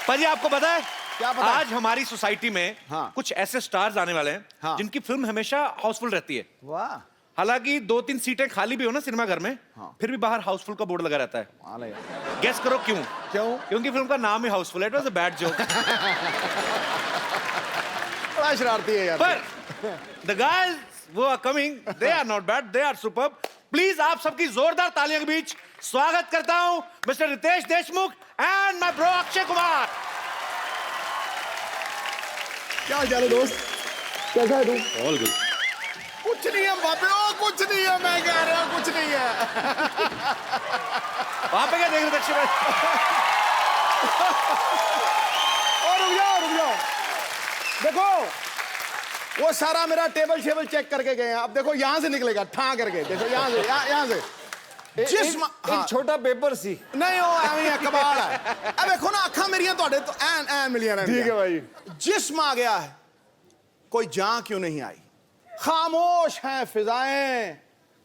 पाजी आपको पता है क्या पता है? आज हमारी सोसाइटी में कुछ ऐसे स्टार्स आने वाले हैं जिनकी फिल्म हमेशा हाउसफुल रहती है। वाह। हालांकि 2-3 सीटें खाली भी हो ना सिनेमा घर में, फिर भी बाहर हाउसफुल का बोर्ड लगा रहता है। गेस करो क्यों? क्योंकि फिल्म का नाम ही हाउसफुल है। It was a bad joke. बड़ा शरारती है यार। पर द गाइस वो are coming, they are not bad, they are superb. Please आप सबकी जोरदार तालियों के बीच स्वागत करता हूं mister Ritesh Deshmukh and my bro Akshay Kumar. क्या हाल चाल है दोस्त? कैसा है तू? All good. कुछ नहीं है बाबे, कुछ नहीं है, मैं कह रहा हूँ कुछ नहीं है। वहां पे क्या देख रहे थे अक्षय भाई? और रुक जाओ देखो, वो सारा मेरा टेबल शेबल चेक करके गए हैं। अब देखो यहाँ से निकलेगा ठा करके, देखो यहाँ से एक छोटा पेपर सी नहीं हो एवं कबाड़ है। अब देखो ना अखा मेरिया तो एन मिलियन है। ठीक है भाई। जिस्म आ गया है, कोई जान क्यों नहीं आई? खामोश हैं फिजाएं,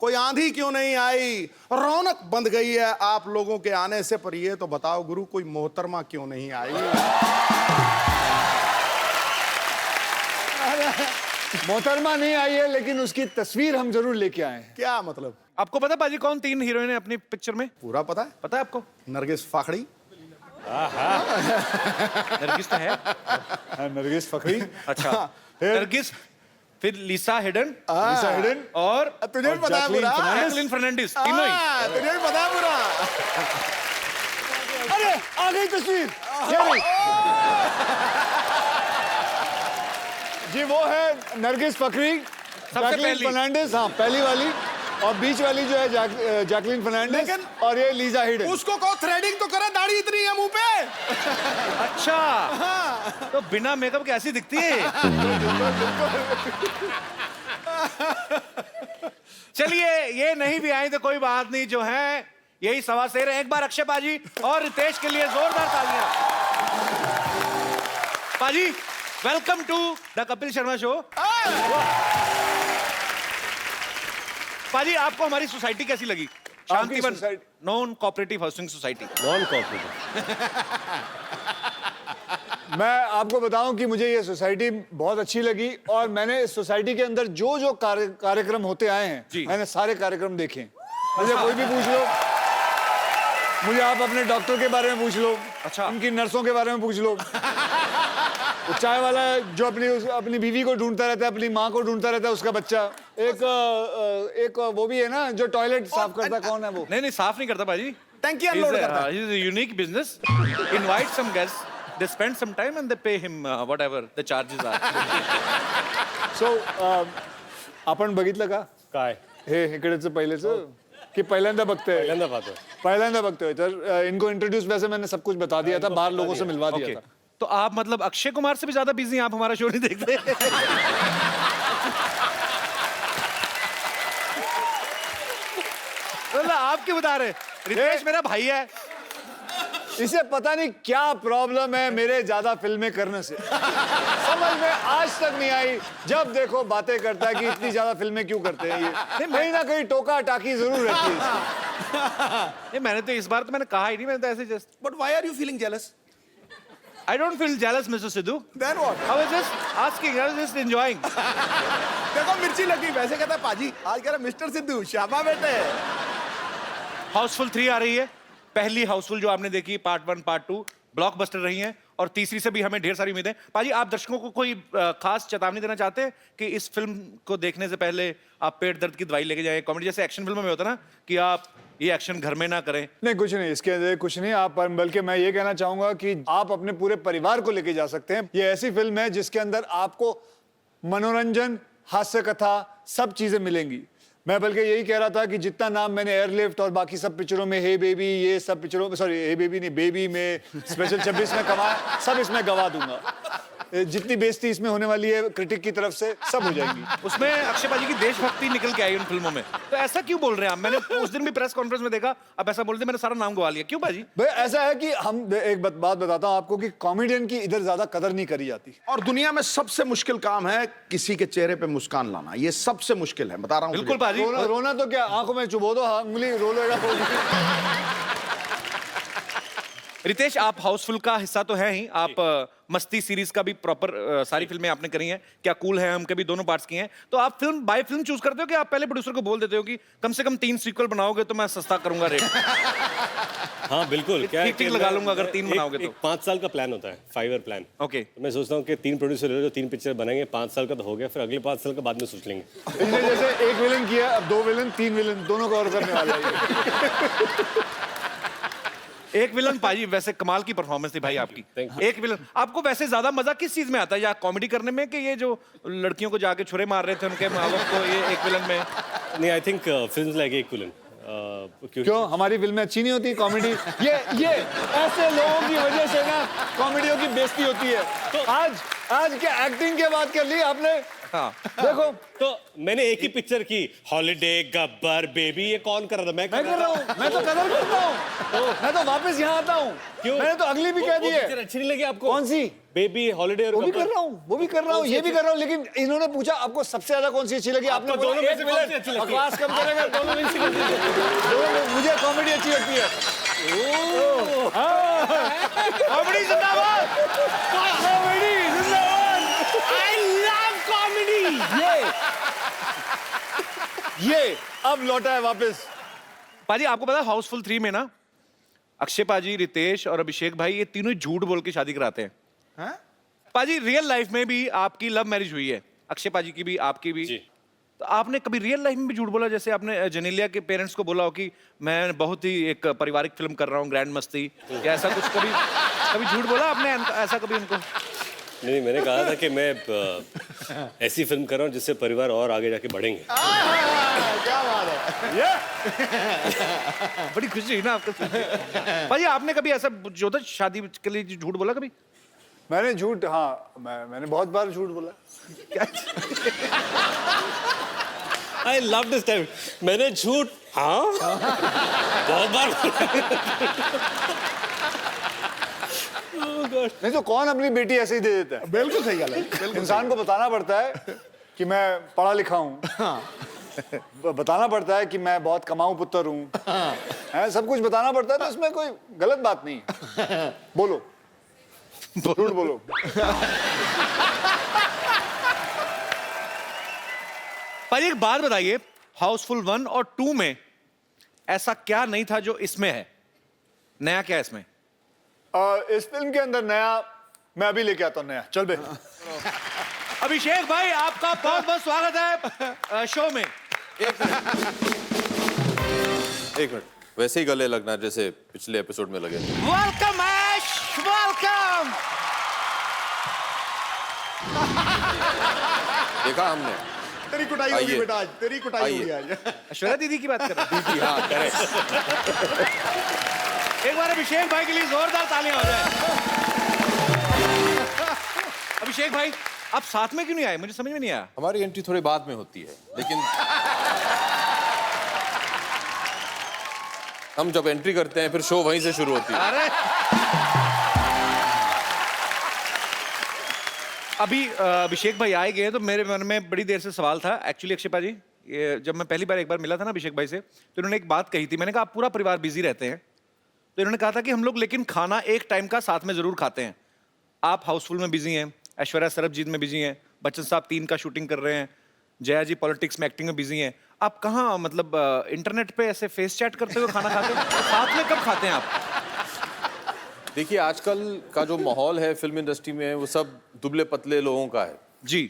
कोई आंधी क्यों नहीं आई? रौनक बंद गई है आप लोगों के आने से, पर ये तो बताओ गुरु कोई मोहतरमा क्यों नहीं आई? मोहतरमा नहीं आई है, लेकिन उसकी तस्वीर हम जरूर लेके आए हैं। क्या मतलब? आपको पता पाजी कौन 3 हीरोइन है अपनी पिक्चर में? पूरा पता है? पता है आपको? नरगिस फाखड़ी। नरगिस तो है। नरगिस फखरी। अच्छा नरगिस, फिर लिसा हिडन और तुझे भी पता है पूरा? जैकलिन फर्नांडिस, तीनों ही। तुझे भी पता है पूरा? अरे आ गई तस्वीर। जी वो है नरगिस फखरी, जैकलिन फर्नांडिस, हाँ पहली वाली, और बीच वाली जो है जैकलिन फर्नांडिस, और ये लीजा हिडन। उसको कहो थ्रेडिंग तो करे, दाढ़ी इतनी है मुंह पे। अच्छा तो बिना मेकअप के ऐसी दिखती है। चलिए ये नहीं भी आई तो कोई बात नहीं, जो है यही सवा शेर है। एक बार अक्षय पाजी और रितेश के लिए जोरदार तालियां। पाजी welcome to the Kapil Sharma show. पाजी आपको हमारी सोसाइटी कैसी लगी? Shantivan non cooperative housing society. Non cooperative. मैं आपको बताऊं कि मुझे ये सोसाइटी बहुत अच्छी लगी, और मैंने इस सोसाइटी के अंदर जो जो कार्यक्रम होते आए हैं मैंने सारे कार्यक्रम देखे हैं। मुझे कोई भी पूछ लो, मुझे आप अपने डॉक्टर के बारे में पूछ लो, अच्छा उनकी नर्सों के बारे में पूछ लो, चाय वाला जो अपनी बीवी को ढूंढता रहता है, अपनी माँ को ढूंढता रहता है, उसका बच्चा, एक वो भी है ना जो टॉयलेट साफ करता है, कौन है वो? नहीं साफ नहीं करता पाजी, टंकी अनलोड करता है। He's a unique business. Invite some guests, they spend some time and they pay him whatever the charges are. So आपण बघितलं का काय हे इकडेच पहिलेच कि पहिल्यांदा बघतोय तर इनको इंट्रोड्यूस वैसे मैंने सब कुछ बता दिया था, बाहर लोगों से मिलवा दिया था। तो आप मतलब अक्षय कुमार से भी ज्यादा बिजी हैं, आप हमारा शो नहीं देखते? मतलब आप क्यों बता रहे? रितेश मेरा भाई है, इसे पता नहीं क्या प्रॉब्लम है मेरे ज्यादा फिल्में करने से। समझ में आज तक नहीं आई, जब देखो बातें करता है कि इतनी ज्यादा फिल्में क्यों करते हैं ये। कहीं ना कहीं टोका टाकी जरूर रहती है। मैंने तो इस बार तो मैंने कहा ही नहीं, मैंने तो ऐसे just. But why are you feeling jealous? I don't feel jealous, Mr. Sidhu. Then what? I was just asking, I was just enjoying. देखो मिर्ची लगी, वैसे कहता है पाजी आज कह रहा मिस्टर सिद्धू शाबा बेटे। हाउसफुल 3 आ रही है। पहली हाउसफुल जो आपने देखी पार्ट 1 पार्ट 2 ब्लॉकबस्टर रही हैं, और तीसरी से भी हमें ढेर सारी उम्मीदें। पाजी आप दर्शकों को कोई खास चेतावनी देना चाहते हैं कि इस फिल्म को देखने से पहले आप पेट दर्द की दवाई लेके जाएं? कॉमेडी जैसे एक्शन फिल्मों में होता है ना कि आप ये एक्शन घर में ना करें। नहीं कुछ नहीं, इसके अंदर कुछ नहीं। आप बल्कि मैं ये कहना चाहूंगा कि आप अपने पूरे परिवार को लेके जा सकते हैं। ये ऐसी फिल्म है जिसके अंदर आपको मनोरंजन, हास्य कथा, सब चीजें मिलेंगी। मैं बल्कि यही कह रहा था कि जितना नाम मैंने एयरलिफ्ट और बाकी सब पिक्चरों में, हे बेबी, ये सब पिक्चरों में, सॉरी हे बेबी नहीं, बेबी में, स्पेशल 26 में कमाया, सब इसमें गवा दूंगा। जितनी बेइज्जती इसमें होने वाली है क्रिटिक की तरफ से, सब हो जाएंगी। उसमें अक्षय पाजी की देशभक्ति निकल के आई उन फिल्मों में, तो ऐसा क्यों बोल रहे हैं आप? मैंने उस दिन भी प्रेस कॉन्फ्रेंस में देखा आप ऐसा बोलते, मैंने सारा नाम गवा लिया, क्यों पाजी? भाई ऐसा है कि हम एक बात बताता हूँ आपको कि कॉमेडियन की इधर ज्यादा कदर नहीं करी जाती। और दुनिया में सबसे मुश्किल काम है किसी के चेहरे पे मुस्कान लाना, ये सबसे मुश्किल है, बता रहा हूँ। बिल्कुल पाजी। रोना तो क्या, आंखों में चुबो दो, उंगली रो लेगा। रितेश, आप हाउसफुल का हिस्सा तो है ही, आप मस्ती सीरीज का भी प्रॉपर सारी फिल्में आपने करी हैं, क्या कूल है हम के भी दोनों पार्ट्स किए हैं, तो आप फिल्म बाय फिल्म चूज करते हो कि आप पहले प्रोड्यूसर को बोल देते हो कि कम से कम 3 सीक्वल बनाओगे तो मैं सस्ता करूंगा रेट? हाँ बिल्कुल, क्या है ठीक कि लगा मैं- लूंगा अगर 3 बनाओगे तो। 5 साल का प्लान होता है, 5 ईयर प्लान। ओके, तो मैं सोचता हूँ कि 3 प्रोड्यूसर ले लो, जो 3 पिक्चर बनाएंगे, 5 साल का तो हो गया, फिर अगले 5 साल का बाद में सोच लेंगे। इसने जैसे 1 विलन किया, अब 2 विलन 3 विलन दोनों कवर करने वाला है। एक विलन पाजी वैसे कमाल की परफॉर्मेंस थी भाई आपकी। Thank you. एक विलन, आपको वैसे ज्यादा मजा किस चीज में आता है, या कॉमेडी करने में कि ये जो लड़कियों को जाके छुरे मार रहे थे उनके माँ बाप को, ये एक विलन में? नहीं, आई थिंक फिल्म लाइक एक विलन, क्यों हमारी फिल्में अच्छी नहीं होती कॉमेडी? ये ऐसे लोगों की वजह से ना कॉमेडियों की बेइज्जती होती है। तो आज क्या एक्टिंग की बात कर ली आपने? हाँ, देखो तो मैंने एक ही पिक्चर की, हॉलिडे, गब्बर, बेबी, ये कौन कर रहा था? मैं मैं कर रहा हूँ, मैं तो कदर करता हूँ, मैं तो वापस यहाँ आता हूँ। क्यों? मैंने तो अगली भी कह दी है। पिक्चर अच्छी नहीं लगी आपको? कौन सी? बेबी, हॉलिडे और वो भी गब्बर। कर रहा हूँ, वो भी कर रहा हूँ, ये भी कर रहा हूँ, लेकिन इन्होंने पूछा आपको सबसे ज्यादा कौन सी अच्छी लगी? आपने आपको बोला दोनों में एक से कौन सी विलन। अच्छी लगती है? बकवास कम करेगा, दोनों में से कौन सी अच्छी लगती है? मुझे कॉमेडी अच्छी लगती है। कॉमेडी जिंदाबाद, कॉमेडी जिंदाबाद। I love comedy. ये अब लौटा है वापस। पाजी आपको पता है हाउसफुल 3 में ना अक्षय पाजी, रितेश और अभिषेक भाई ये तीनों ही झूठ बोल के शादी कराते हैं। हैं? पाजी रियल लाइफ में भी आपकी लव मैरिज हुई है, अक्षय पाजी की भी आपकी भी। जी। तो आपने कभी रियल लाइफ में भी झूठ बोला, जैसे आपने जेनेलिया के पेरेंट्स को बोला हो कि मैं बहुत ही एक पारिवारिक फिल्म कर रहा हूँ, ग्रैंड मस्ती, या ऐसा कुछ कभी कभी झूठ बोला आपने ऐसा कभी उनको? नहीं, मैंने कहा था कि मैं ऐसी फिल्म कर रहा हूँ जिससे परिवार और आगे जाके बढ़ेंगे। क्या बात है? बड़ी खुशी हुई ना आपको सुन के। पाजी आपने कभी ऐसा जो था शादी के लिए झूठ बोला कभी? मैंने झूठ, हाँ मैंने बहुत बार झूठ बोला। I love this time. मैंने झूठ, हाँ बहुत बार। नहीं तो कौन अपनी बेटी ऐसे ही दे देता है? बिल्कुल सही गल है। इंसान को बताना पड़ता है कि मैं पढ़ा लिखा हूँ, बताना पड़ता है कि मैं बहुत कमाऊं पुत्र हूँ, है सब कुछ बताना पड़ता है, तो इसमें कोई गलत बात नहीं है। बोलो, झूठ बोलो। पर एक बात बताइए, हाउसफुल 1 और 2 में ऐसा क्या नहीं था जो इसमें है? नया क्या है इसमें? इस फिल्म के अंदर नया मैं अभी लेके आता हूँ नया। चल बे। अभिषेक भाई आपका बहुत बहुत स्वागत है शो में। एक मिनट, वैसे ही गले लगना जैसे पिछले एपिसोड में लगे। वेलकम ऐश, वेलकम। देखा हमने। तेरी कुटाई होगी आइए। बेटा आज, तेरी कुटाई आइए। होगी आज। ऐश्वर्या दीदी की बात कर रहे जी हाँ, करेक्ट। हैं? एक बार अभिषेक भाई के लिए जोरदार तालियां हो जाए। अभिषेक भाई आप साथ में क्यों नहीं आए, मुझे समझ में नहीं आया। हमारी एंट्री थोड़ी बाद में होती है, लेकिन हम जब एंट्री करते हैं फिर शो वहीं से शुरू होती है। अरे अभी अभिषेक भाई आए गए तो मेरे मन में बड़ी देर से सवाल था एक्चुअली। अक्षय पाजी, ये जब मैं पहली बार एक बार मिला था ना अभिषेक भाई से, तो इन्होंने एक बात कही थी। मैंने कहा आप पूरा परिवार बिजी रहते हैं, तो इन्होंने कहा था कि हम लोग लेकिन खाना एक टाइम का साथ में जरूर खाते हैं। आप हाउसफुल में बिजी हैं, ऐश्वर्या सरबजीत में बिजी हैं, बच्चन साहब 3 का शूटिंग कर रहे हैं, जया जी पॉलिटिक्स में एक्टिंग में बिजी हैं। आप कहाँ मतलब इंटरनेट पे ऐसे फेस चैट करते हुए खाना खाते हैं? साथ में कब खाते हैं आप? देखिए, आजकल का जो माहौल है फिल्म इंडस्ट्री में वो सब दुबले पतले लोगों का है, जी।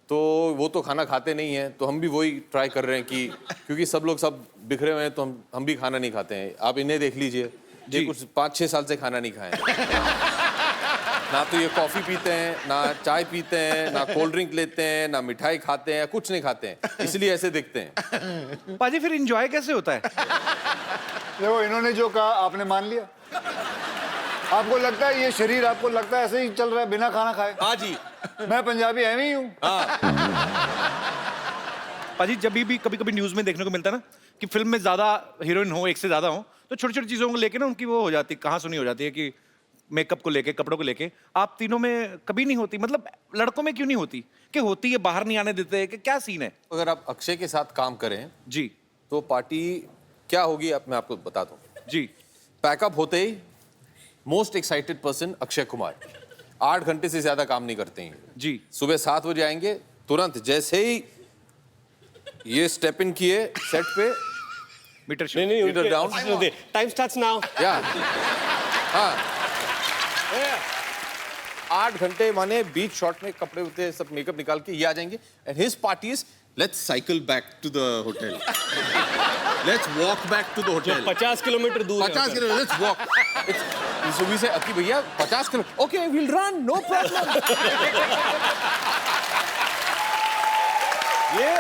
तो वो तो खाना खाते नहीं है, तो हम भी वही ट्राई कर रहे हैं कि क्योंकि सब लोग सब बिखरे हुए हैं तो हम भी खाना नहीं खाते हैं। आप इन्हें देख लीजिए, ये जी। कुछ 5-6 साल से खाना नहीं खाए हैं। ना तो ये कॉफी पीते हैं, ना चाय पीते हैं, ना कोल्ड ड्रिंक लेते हैं, ना मिठाई खाते हैं, कुछ नहीं खाते हैं, इसलिए ऐसे दिखते हैं। पाजी फिर एंजॉय कैसे होता है? देखो इन्होंने जो कहा आपने मान लिया। आपको लगता है ये शरीर, आपको लगता है ऐसे ही चल रहा है बिना खाना खाए? हाँ जी। मैं पंजाबी एवं ही हूँ। पाजी जब भी कभी कभी न्यूज में देखने को मिलता है ना कि फिल्म में ज्यादा हीरोइन हो, एक से ज्यादा हो, तो छोटी छोटी चीजों को लेके ना उनकी वो हो जाती है, कहाँ सुनी हो जाती है कि मेकअप को लेके, कपड़ों को लेके। आप तीनों में कभी नहीं होती? मतलब लड़कों में क्यों नहीं होती? कि होती है, बाहर नहीं आने देते, कि क्या सीन है? अगर आप अक्षय के साथ काम करें जी तो पार्टी क्या होगी, मैं आपको बता दूं। जी। पैकअप होते ही most excited person Akshay Kumar 8 घंटे से ज्यादा काम नहीं करते हैं जी सुबह 7 बजे आएंगे तुरंत जैसे ही ये स्टेप इन किए सेट पे मीटर नहीं नहीं Meter down. Time starts now या हाँ 8 घंटे माने बीच शॉट में कपड़े होते सब मेकअप निकाल के ये आ जाएंगे and his party is let's cycle back to the hotel let's walk back to the hotel 50 kilometre दूर 50 किलो लेट्स वॉक सुबह से अकी भैया 50 kilo okay will run no problem ये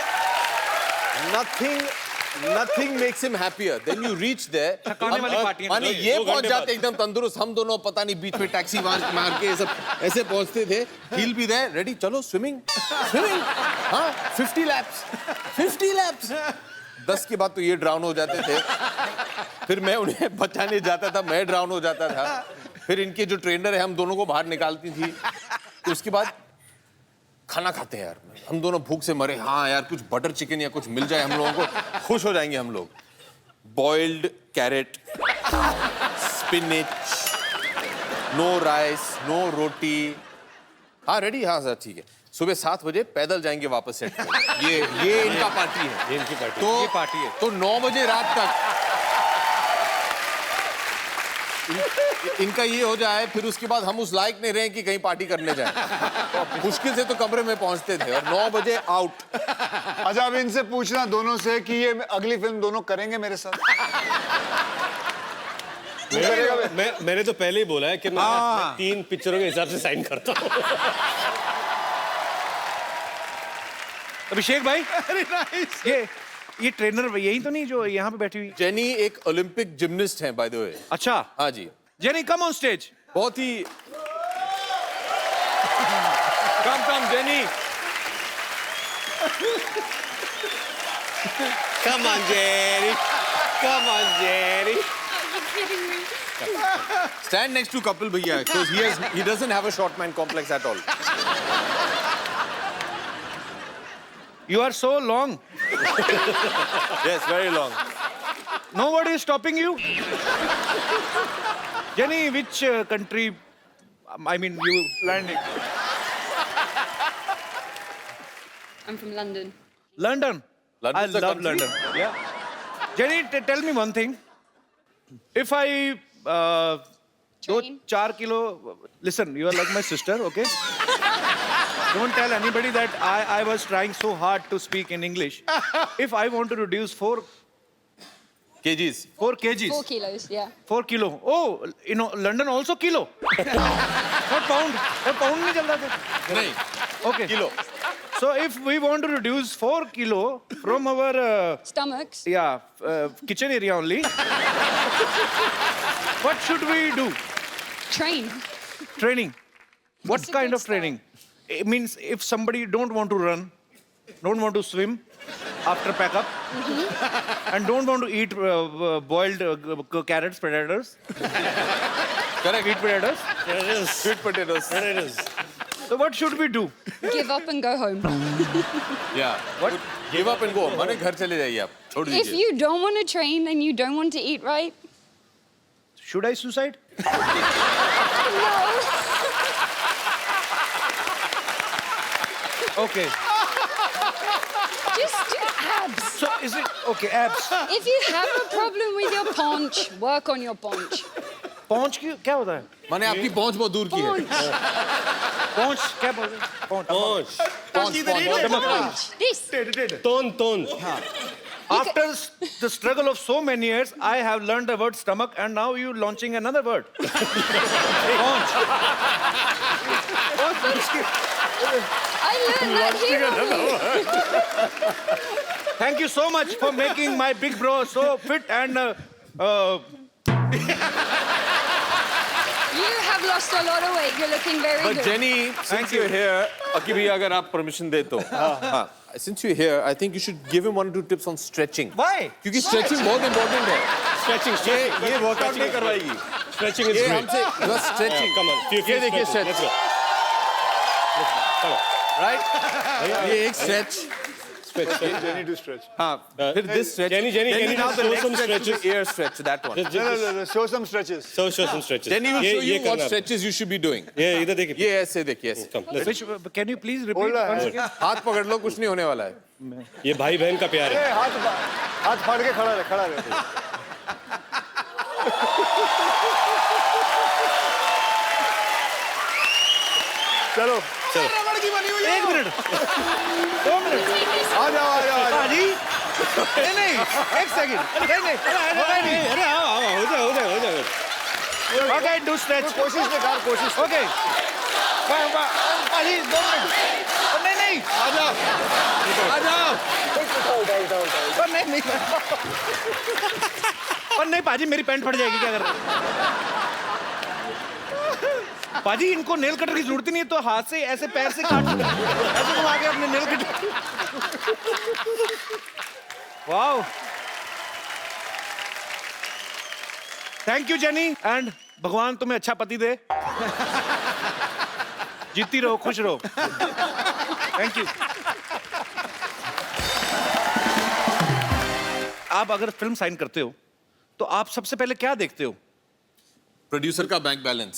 nothing makes him happier then you reach there थकाने वाली party है ना। माने ये पहुंच जाते एकदम तंदुरुस्त हम दोनों पता नहीं बीच में टैक्सी मार के सब ऐसे पहुंचते थे he'll be there ready चलो स्विमिंग हाँ 50 laps 10 के बाद तो ये ड्राउन हो जाते थे फिर मैं उन्हें बचाने जाता था मैं ड्राउन हो जाता था फिर इनके जो ट्रेनर है हम दोनों को बाहर निकालती थी तो उसके बाद खाना खाते हैं यार हम दोनों भूख से मरे हाँ यार कुछ बटर चिकन या कुछ मिल जाए हम लोगों को खुश हो जाएंगे हम लोग boiled carrot spinach no rice no roti हाँ रेडी हाँ सर ठीक है सुबह 7 बजे पैदल जाएंगे वापस सेट पे ये इनका पार्टी है ये इनकी पार्टी तो ये पार्टी है। तो 9 बजे रात तक इनका ये हो जाए फिर उसके बाद हम उस लायक नहीं रहे कि कहीं पार्टी करने जाए मुश्किल से तो कमरे में पहुंचते थे और 9 बजे आउट अच्छा अब इनसे पूछना दोनों से कि ये अगली फिल्म दोनों करेंगे मेरे साथ मैंने तो पहले ही बोला है कि मैं 3 पिक्चरों के हिसाब से साइन करता हूँ अभिषेक भाई ये ट्रेनर यही तो नहीं जो यहाँ पे बैठी हुई। जेनी एक ओलंपिक जिम्निस्ट हैं बाय द वे अच्छा हाँ जी जेनी कम ऑन स्टेज। बहुत ही कम jenny Come on, Jerry. Come on, Jerry. stand next to Kapil भैया because he doesn't have a short man complex at all You are so long. yes very long Nobody is stopping you. Jenny, which country? I mean, you landing. I'm from London. London. I London's a love country? London. Yeah. Jenny, tell me one thing. If I go Train. 4 kilo, listen, you are like my sister, okay? Don't tell anybody that I was trying so hard to speak in English. If I want to reduce 4 kgs kgs. 4 kilos, yeah. 4 kilo. Oh, you know, London also kilo. Not pound. Not pound नहीं चलता था. नहीं Okay. Kilo So if we want to reduce 4 kilo from our Stomachs. kitchen area only, what should we do? Train. Training. What It's a kind good of training? It means if somebody don't want to run, don't want to swim after pack up, and don't want to eat boiled carrots, potatoes, correct eat potatoes. sweet potatoes So what should we do? Give up and go home. yeah what give up and go माने घर चले जाइए आप छोड़ If दीजिए you don't want to train and you don't want to eat right, Should I suicide? Okay. just do abs. So is it okay? Abs. If you have a problem with your paunch, work on your paunch. पहुंच की क्या होता है? माने आपकी पहुंच बहुत दूर की है Paunch. पहुंच क्या बोलते हैं? पहुंच. Paunch. This. तोन After the struggle of so many years, I have learned the word stomach, and now you launching another word. Paunch. I learned that here. only. Thank you so much for making my big bro so fit and. You have lost a lot of weight. You're looking very but good. Jenny since you're here अकी भैया अगर आप permission दे तो हाँ since you're here I think you should give him 1 or 2 tips on stretching Why? क्योंकि stretching बहुत important है stretching ये workout नहीं करवाएगी स्ट्रेचिंग इज ये ग्रेट हमसे बस stretching कम ऑन ये देखिए stretch right ये एक stretch Jenny to stretch. हाँ फिर this stretch Jenny, now the show next some stretch stretches. is the air stretch that one No, show some stretches. show some stretches. Jenny will show you what करना है। stretches you should be doing ये इधर देखिए। ये ऐसे देखिए ऐसे Come, let's- Which, can you please repeat बोल रहा है। once again? हाथ पकड़ लो कुछ नहीं होने वाला है ये भाई बहन का प्यार है। हाथ फाड़ के खड़ा रहे चलो रबड़ की बनी हुई 1 मिनट 2 मिनट आ जाओ पाजी नहीं 1 सेकंड नहीं अरे आओ हो जाए। ओके डू स्ट्रेच कोशिश ने कर कोशिश ओके पाजी 2 मिनट नहीं आ जाओ नहीं और नहीं पाजी मेरी पैंट फट जाएगी क्या कर रहे हो पाजी इनको नेल कटर की जरूरत ही नहीं है तो हाथ से ऐसे पैर से काट ऐसे घुमा के अपने nail cutter wow thank you jenny and भगवान तुम्हें अच्छा पति दे जीती रहो खुश रहो थैंक यू आप अगर फिल्म साइन करते हो तो आप सबसे पहले क्या देखते हो प्रोड्यूसर का बैंक बैलेंस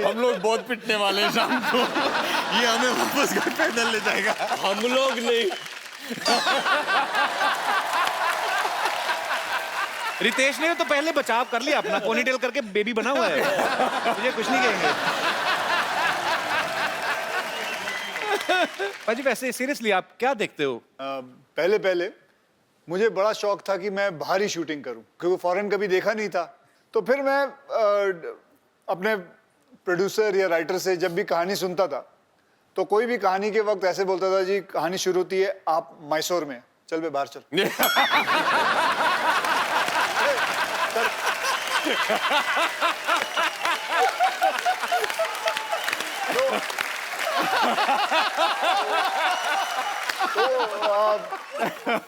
हम लोग बहुत पिटने वाले हैं शाम को ये हमें वापस घर पैदल ले जाएगा हम लोग नहीं। रितेश ने तो पहले बचाव कर लिया अपना पोनीटेल करके बेबी बना हुआ है मुझे कुछ नहीं कहेंगे भाजी वैसे सीरियसली आप क्या देखते हो पहले मुझे बड़ा शौक था कि मैं बाहर ही शूटिंग करूं क्योंकि फॉरेन कभी देखा नहीं था तो फिर मैं अपने प्रोड्यूसर या राइटर से जब भी कहानी सुनता था तो कोई भी कहानी के वक्त ऐसे बोलता था जी कहानी शुरू होती है आप मैसूर में चल बे बाहर चल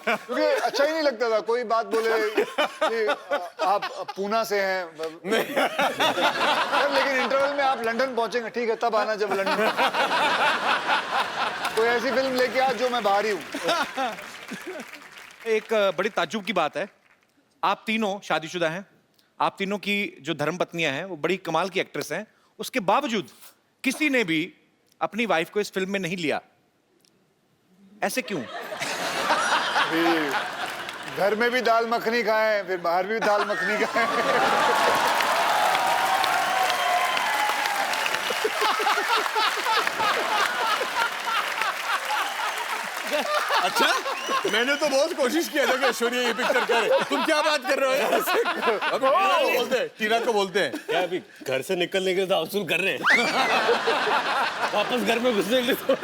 क्योंकि अच्छा ही नहीं लगता था कोई बात बोले कि आप पूना से हैं लेकिन इंटरवल में आप लंदन पहुंचेंगे ठीक है तब आना जब लंदन कोई ऐसी फिल्म लेके आ जो मैं बाहर ही हूँ एक बड़ी ताज्जुब की बात है आप तीनों शादीशुदा हैं आप तीनों की जो धर्मपत्नियां हैं वो बड़ी कमाल की एक्ट्रेस हैं उसके बावजूद किसी ने भी अपनी वाइफ को इस फिल्म में नहीं लिया ऐसे क्यों घर में भी दाल मखनी खाएं फिर बाहर भी दाल मखनी खाएं अच्छा मैंने तो बहुत कोशिश किया था कि ऐश्वर्या ये पिक्चर करे तुम क्या बात कर रहे हो यार टीना को बोलते हैं क्या अभी घर से निकलने के लिए तो वसूल कर रहे हैं वापस घर में घुसने के लिए तो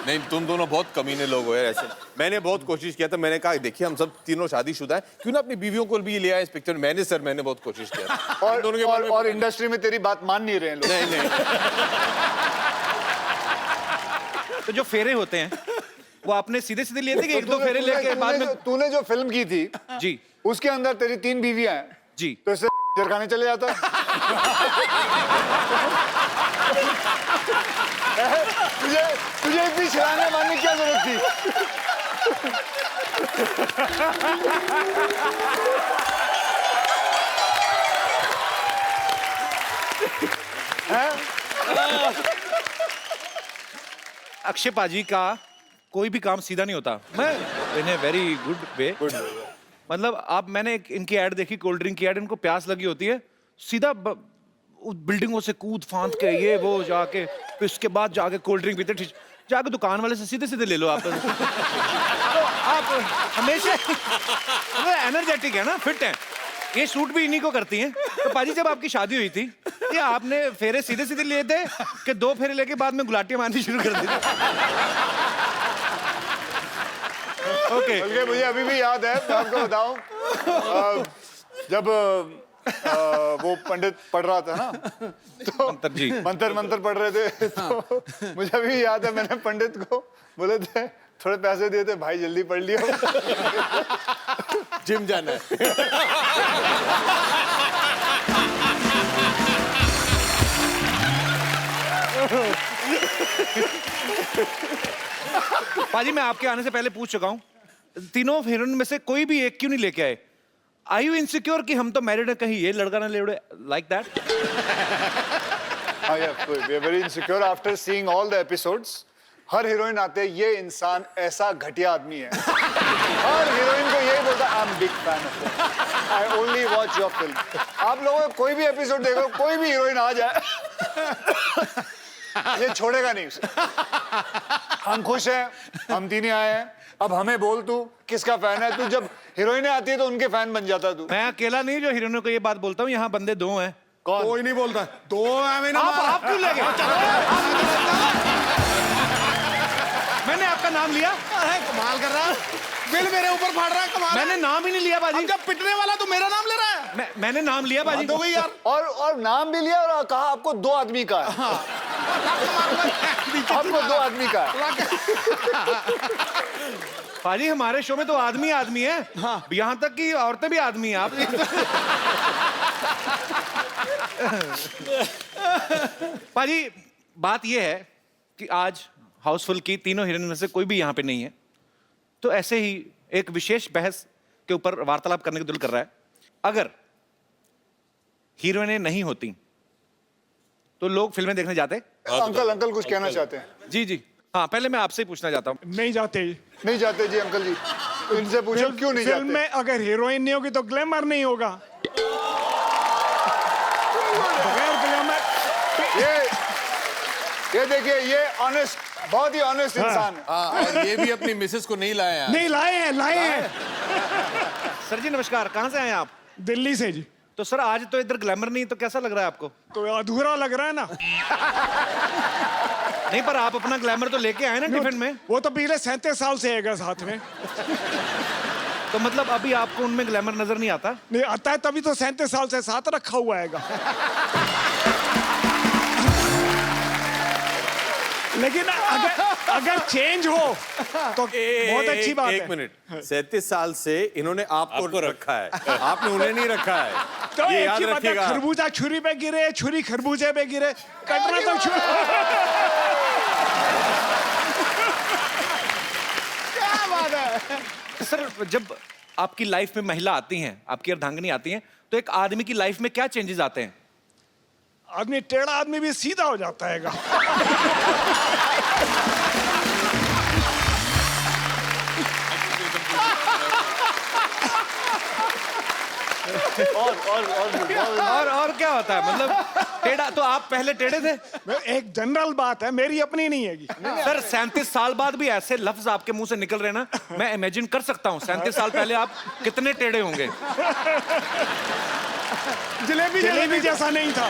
नहीं तुम दोनों बहुत कमीने लोग हो यार ऐसे मैंने बहुत कोशिश किया था मैंने कहा देखिए हम सब तीनों शादीशुदा हैं क्यों ना अपनी बीवियों को भी लिया इस पिक्चर में मैंने बहुत कोशिश किया था दोनों के बारे में और इंडस्ट्री में तेरी बात मान नहीं रहे हैं लोग नहीं तो जो फेरे होते हैं वो आपने सीधे सीधे लिए थे कि एक दो फेरे लेके बाद में तूने जो फिल्म की थी जी उसके अंदर तेरी 3 बीवियां हैं जी तो इससे जरखाने चले जाता तुझे इतनी शरारत मारने की क्या जरूरत थी अक्षय पाजी का कोई भी काम सीधा नहीं होता मैं इन ए वेरी गुड वे मतलब आप मैंने इनकी ऐड देखी कोल्ड ड्रिंक की ऐड इनको प्यास लगी होती है सीधा बिल्डिंगों से कूद फांद के ये वो जाके फिर उसके बाद जाके कोल्ड ड्रिंक पीते जाके दुकान वाले से सीधे सीधे ले लो आप तो आप हमेशा एनर्जेटिक है ना फिट है ये शूट भी इन्हीं को करती हैं तो पाजी जब आपकी शादी हुई थी ये आपने फेरे सीधे सीधे लिए थे कि 2 फेरे लेके बाद में गुलाटियां मारनी शुरू कर दी ओके बल्कि मुझे अभी भी याद है मैं आपको बताऊं जब वो पंडित पढ़ रहा था ना तो मंत्र पढ़ रहे थे तो मुझे अभी याद है मैंने पंडित को बोले थे थोड़े पैसे दिए थे भाई, जल्दी पढ़ लियो। जिम जाना है। पाजी मैं आपके आने से पहले पूछ चुका हूँ, तीनों हीरोइन में से कोई भी एक क्यों नहीं लेके आए? Are you insecure कि हम तो मैरिड है, कहीं ये लड़का ना ले उड़े, like that? हाँ यार, we are very insecure after seeing all the episodes. Her heroine आते हैं, ये इंसान ऐसा घटिया आदमी है। हर हीरोइन को यही बोलता है, I'm big fan of you. I only watch your film. आप लोगों को कोई भी एपिसोड देखो, कोई भी हीरोइन आ जाए, ये छोड़ेगा नहीं उसे। हम खुश हैं, हम तीन ही आए हैं, अब हमें बोल तू किसका फैन है? तू जब हीरोइनें आती है तो उनके फैन बन जाता तू। मैं अकेला नहीं जो हीरोइनों को ये बात बोलता हूँ, यहाँ बंदे दो हैं। कौन? कोई नहीं बोलता है। दो है मैंने आप क्यों लगे? मैंने आपका नाम लिया? अरे कमाल कर रहा है, बिल मेरे ऊपर फाड़ रहा है, कमाल। मैंने नाम ही नहीं लिया बाजी। अब जब पिटने वाला तो मेरा नाम ले रहा है। मैंने नाम लिया बाजी। हो गई यार। और नाम भी लिया और कहा आपको 2 आदमी का है। आपको 2 आदमी का है। पाजी हमारे शो में तो आदमी आदमी है, हाँ। यहाँ तक कि औरतें भी आदमी हैं। आप पाजी बात ये है कि आज हाउसफुल की तीनों हीरोइन में से कोई भी यहाँ पे नहीं है, तो ऐसे ही एक विशेष बहस के ऊपर वार्तालाप करने का दिल कर रहा है। अगर हीरोइनें नहीं होती तो लोग फिल्में देखने जाते? अंकल कुछ कहना चाहते हैं? जी जी हाँ, पहले मैं आपसे ही पूछना चाहता हूँ। नहीं जाते। नहीं जाते जी अंकल जी, इनसे पूछो क्यों नहीं फिल्म जाते? में अगर हीरोइन नहीं होगी तो ग्लैमर नहीं होगा। बगैर ग्लैमर ये देखिए, ये ऑनेस्ट, बहुत ही ऑनेस्ट इंसान है। हाँ, और ये भी अपनी मिसेस को नहीं लाया है। नहीं लाए हैं। सर जी नमस्कार, कहाँ से आए आप? दिल्ली से जी। तो सर आज तो इधर ग्लैमर नहीं, तो कैसा लग रहा है आपको? तो अधूरा लग रहा है ना। नहीं, पर आप अपना ग्लैमर तो लेके आए ना टिफिन में। वो तो पिछले 37 साल से है साथ में। तो मतलब अभी आपको उनमें ग्लैमर नजर नहीं आता? नहीं आता है, तभी तो 37 साल से साथ रखा हुआ है। लेकिन अगर चेंज हो तो बहुत अच्छी बात है। 1 मिनट, 37 साल से इन्होंने आपको रखा है, आपने उन्हें नहीं रखा है। तो ये एक याद ही बात है, रखिएगा। खरबूजा छुरी पे गिरे, छुरी खरबूजे पे गिरे, कटना तो छुरी। क्या बात है। सर जब आपकी लाइफ में महिला आती हैं, आपकी अर्धांगिनी आती हैं, तो एक आदमी की लाइफ में क्या चेंजेस आते हैं? आदमी टेढ़ा आदमी भी सीधा हो जाता है। और क्या होता है? मतलब टेढ़ा तो आप पहले टेढ़े थे? एक जनरल बात है, मेरी अपनी नहीं है। सर 37 साल बाद भी ऐसे लफ्ज आपके मुंह से निकल रहे हैं ना, मैं इमेजिन कर सकता हूँ 37 साल पहले आप कितने टेढ़े होंगे। जलेबी जैसा नहीं था।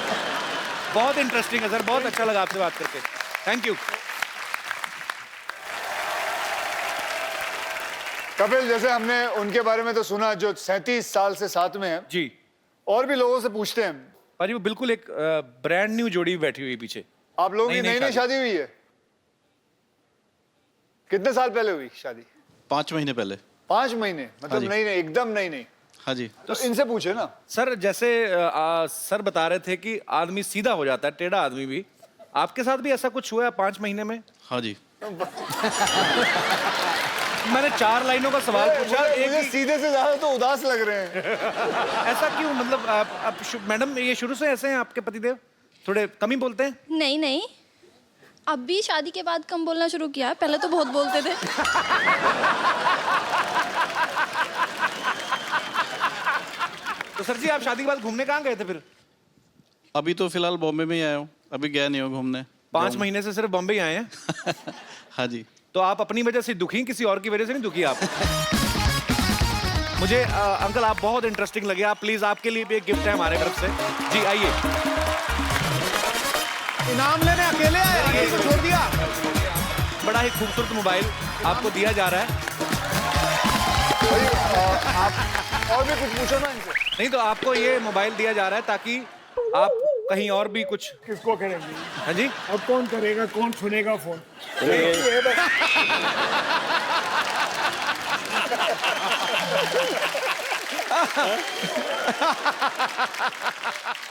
बहुत इंटरेस्टिंग है सर, बहुत अच्छा लगा आपसे बात करके। Thank you. कपिल, जैसे हमने उनके बारे में तो सुना जो 37 साल से साथ में है जी। और भी लोगों से पूछते हैं। पाजी वो बिल्कुल एक ब्रांड न्यू जोड़ी बैठी हुई पीछे। आप लोगों की नई नई शादी हुई है? कितने साल पहले हुई शादी? 5 महीने पहले। 5 महीने? मतलब जी। नई एकदम नई। हाँ जी। तो इनसे पूछे ना। सर जैसे सर बता रहे थे कि आदमी सीधा हो जाता है, टेढ़ा आदमी भी, आपके साथ भी ऐसा कुछ हुआ है 5 महीने में? हाँ जी। मैंने 4 लाइनों का सवाल पूछा, मुझे सीधे से ज्यादा तो उदास लग रहे हैं। ऐसा क्यों? मतलब आप मैडम ये शुरू से ऐसे हैं आपके पतिदेव? थोड़े कम ही बोलते हैं? नहीं, अब भी शादी के बाद कम बोलना शुरू किया है, पहले तो बहुत बोलते थे। तो सर जी आप शादी के बाद घूमने कहाँ गए थे फिर? अभी तो फिलहाल बॉम्बे में ही आया हूँ, अभी गया नहीं हूँ घूमने। 5 महीने से सिर्फ बॉम्बे ही आए हैं? हाँ जी। तो आप अपनी वजह से दुखी, किसी और की वजह से नहीं दुखी आप? मुझे अंकल आप बहुत इंटरेस्टिंग लगे। आप प्लीज, आपके लिए भी एक गिफ्ट है हमारे तरफ से। जी आइए। इनाम लेने अकेले आए, आंटी को छोड़ दिया। बड़ा ही खूबसूरत मोबाइल आपको दिया जा रहा है। आप और भी कुछ पूछो ना इनसे। नहीं तो आपको ये मोबाइल दिया जा रहा है ताकि आप कहीं और भी कुछ? किसको करेंगे? हाँ जी, अब कौन करेगा, कौन सुनेगा phone?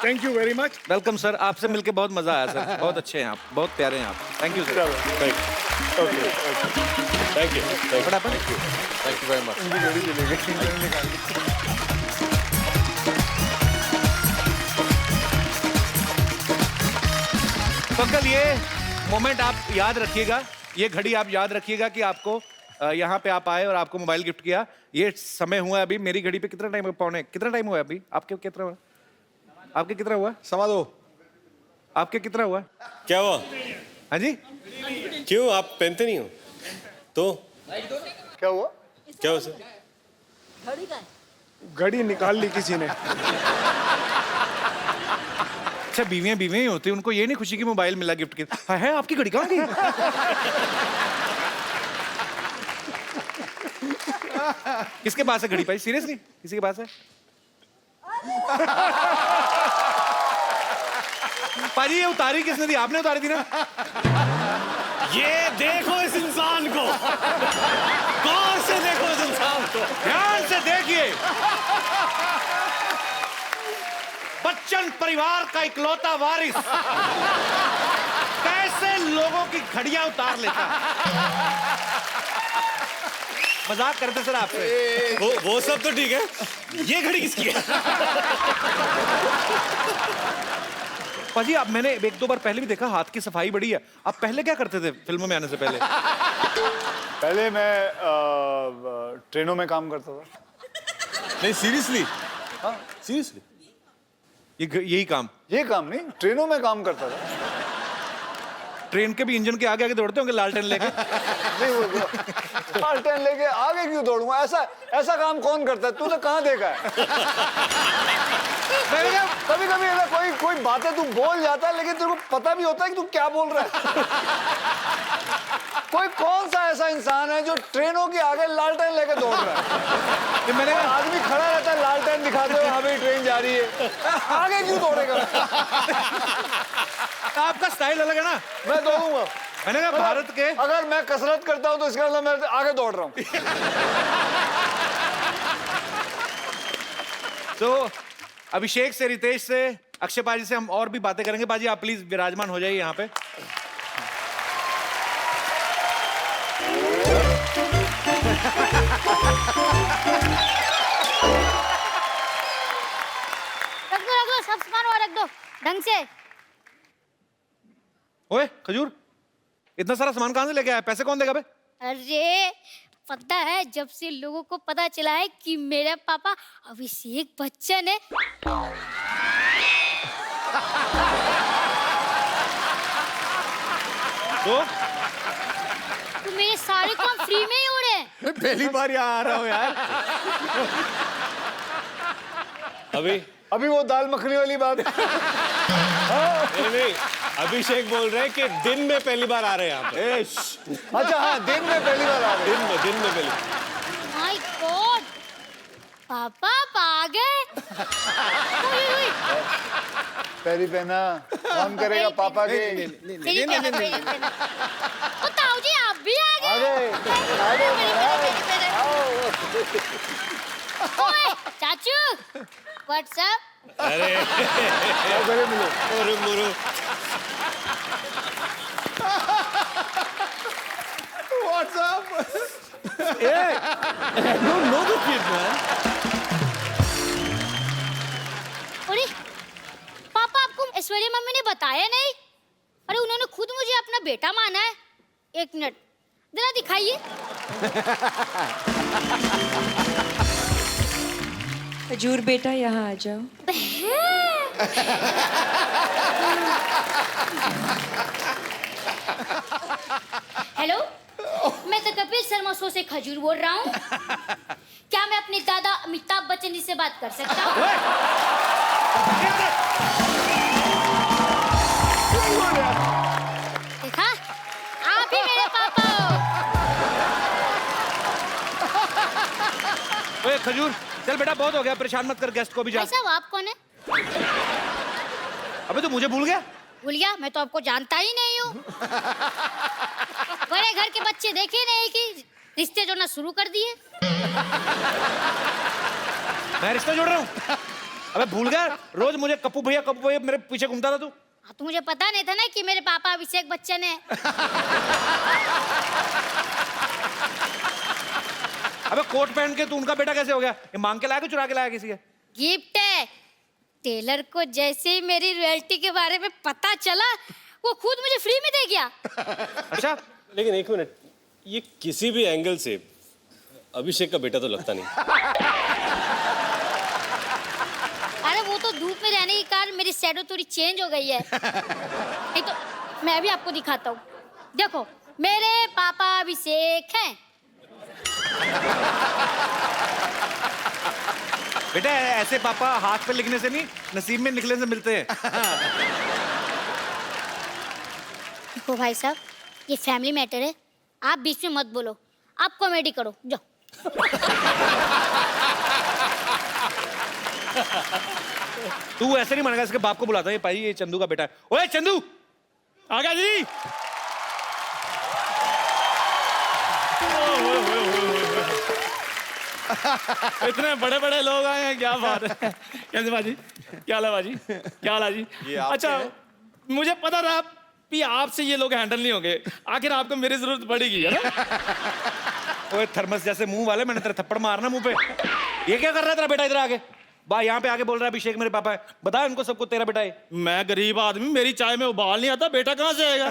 Thank you very much. Welcome sir, आपसे मिलके बहुत मजा आया सर, बहुत अच्छे हैं आप, बहुत प्यारे हैं आप, thank you sir. Thank you फटाफट। Thank you very much. तो अंकल ये मोमेंट आप याद रखिएगा, ये घड़ी आप याद रखिएगा कि आपको यहाँ पे आप आए और आपको मोबाइल गिफ्ट किया। ये समय हुआ है अभी, मेरी घड़ी पे कितना टाइम, पौने कितना टाइम हुआ है अभी? आपके कितना हुआ? आपके कितना हुआ? समा दो। आपके कितना हुआ? क्या हुआ? हाँ जी, क्यों आप पहनते नहीं हो तो? क्या हुआ? क्या हुआ सर? घड़ी निकाल ली किसी ने। अच्छा बीवियां ही होती हैं, उनको ये नहीं खुशी कि मोबाइल मिला गिफ्ट के। है आपकी घड़ी कहाँ गई? किसके पास है घड़ी भाई, सीरियसली किसी के पास है? पाजी ये उतारी किसने दी? आपने उतारी थी ना? ये देखो इस इंसान को, गौर से देखो इस इंसान को, ध्यान से देखिए, बच्चन परिवार का इकलौता वारिस कैसे लोगों की घड़ियां उतार लेता। मजाक करते सर आपसे। वो सब तो ठीक है, ये घड़ी किसकी है? पाजी अब मैंने एक दो बार पहले भी देखा, हाथ की सफाई बड़ी है। आप पहले क्या करते थे फिल्मों में आने से पहले? पहले मैं ट्रेनों में काम करता था। नहीं सीरियसली, सीरियसली यही काम? ये काम नहीं, ट्रेनों में काम करता था। ट्रेन के भी इंजन के आगे आगे दौड़ते होंगे लालटेन लेके? नहीं वो लालटेन लेके आगे क्यों दौड़ूंगा? ऐसा काम कौन करता है? तूने कहाँ देखा है? कभी कभी ऐसा कोई बातें तू बोल जाता है, लेकिन तेरे को पता भी होता है कि तू क्या बोल रहा है। कोई कौन सा ऐसा इंसान है जो ट्रेनों के आगे लालटेन लेके दौड़ रहा है? मैंने आदमी खड़ा रहता है लालटेन दिखाते हुए, हाँ भाई ट्रेन जा रही है, आगे क्यों दौड़ेगा? आपका स्टाइल अलग है ना। मैं दौड़ूंगा। मैंने कहा भारत के, अगर मैं कसरत करता हूं तो इसका मतलब मैं आगे दौड़ रहा हूं। तो अभिषेक से, रितेश से, अक्षय पाजी से हम और भी बातें करेंगे। पाजी आप प्लीज विराजमान हो जाइए यहाँ पे। रख दो सब सामान वहाँ रख दो ढंग से। ओए खजूर, इतना सारा सामान कहाँ से लेके आया? पैसे कौन देगा बे? अरे पता है, जब से लोगों को पता चला है कि मेरा पापा अभिषेक बच्चन है, तो मेरे सारे काम फ्री में ही हो रहे हैं। पहली बार यहाँ आ रहा हूँ यार। अभी वो दाल मखनी वाली बात। नहीं, अभिषेक बोल रहे हैं कि दिन में पहली बार आ रहे हैं यहाँ पे। अच्छा हाँ, दिन में पहली बार आ रहे हैं। दिन में पहली। माय गॉड, पापा आप आ गए। पैरी पहना, कौन करेगा पापा के? तेरी पहना। ओ ताऊ जी आप भी आ गए। ओए चाचू, व्हाट्स अप? अरे मुरु What's up? अरे पापा आपको ऐश्वर्या मम्मी ने बताया नहीं? अरे उन्होंने खुद मुझे अपना बेटा माना है। एक मिनट जरा दिखाइए। खजूर बेटा यहाँ आ जाओ। हेलो, मैं तो कपिल शर्मा शो से खजूर बोल रहा हूँ। क्या मैं अपने दादा अमिताभ बच्चन जी से बात कर सकता हूँ? देखा, आप ही मेरे पापा हो। ओए खजूर, चल बेटा बहुत हो गया, परेशान मत कर गेस्ट को भी जा। भाई साहब आप कौन है? अबे तो मुझे भूल गया। भूल गया? मैं तो आपको जानता ही नहीं हूँ। बड़े घर के बच्चे देखे नहीं कि रिश्ते जोड़ना शुरू कर दिए। मैं रिश्ता जोड़ रहा हूँ? अबे भूल गया, रोज मुझे कप्पू भैया मेरे पीछे घूमता था तू। हाँ, तो मुझे पता नहीं था ना कि मेरे पापा अभिषेक बच्चन है। अबे कोट पहन के तू उनका बेटा कैसे हो गया? ये मांग के लाया कि चुरा के लाया किसी के? गिफ्ट है। टेलर को जैसे ही मेरी रॉयल्टी के बारे में पता चला, वो खुद मुझे फ्री में दे गया। अच्छा, लेकिन एक मिनट, ये किसी भी एंगल से अभिषेक का बेटा तो लगता नहीं। अरे वो तो धूप में रहने के कारण मेरी शैडो थोड़ी चेंज हो गई है। नहीं तो मैं भी आपको दिखाता हूँ। देखो, मेरे पापा अभिषेक हैं। बेटा ऐसे पापा हाथ पे लिखने से नहीं, नसीब में निकलने से मिलते हैं। देखो भाई साहब, ये फैमिली मैटर है, आप बीच में मत बोलो। आप कॉमेडी करो, जाओ। तू ऐसे नहीं मानेगा, इसके बाप को बुलाता है। भाई ये चंदू का बेटा है। ओए चंदू, आ गया जी। इतने बड़े बड़े लोग आए हैं, क्या बात है। कैसे बाजी, क्या हाल है बाजी, क्या हाल है जी? अच्छा, मुझे पता था कि आपसे ये लोग हैंडल नहीं होंगे, आखिर आपको मेरी जरूरत पड़ेगी, है ना? ओए थर्मस जैसे मुंह वाले, मैंने तेरा थप्पड़ मारना मुंह पे। ये क्या कर रहा है तेरा बेटा इधर आके? बा यहाँ पे आके बोल रहा है अभिषेक मेरे पापा है। बता इनको सबको तेरा बेटा है। मैं गरीब आदमी, मेरी चाय में उबाल नहीं आता, बेटा कहाँ से आएगा?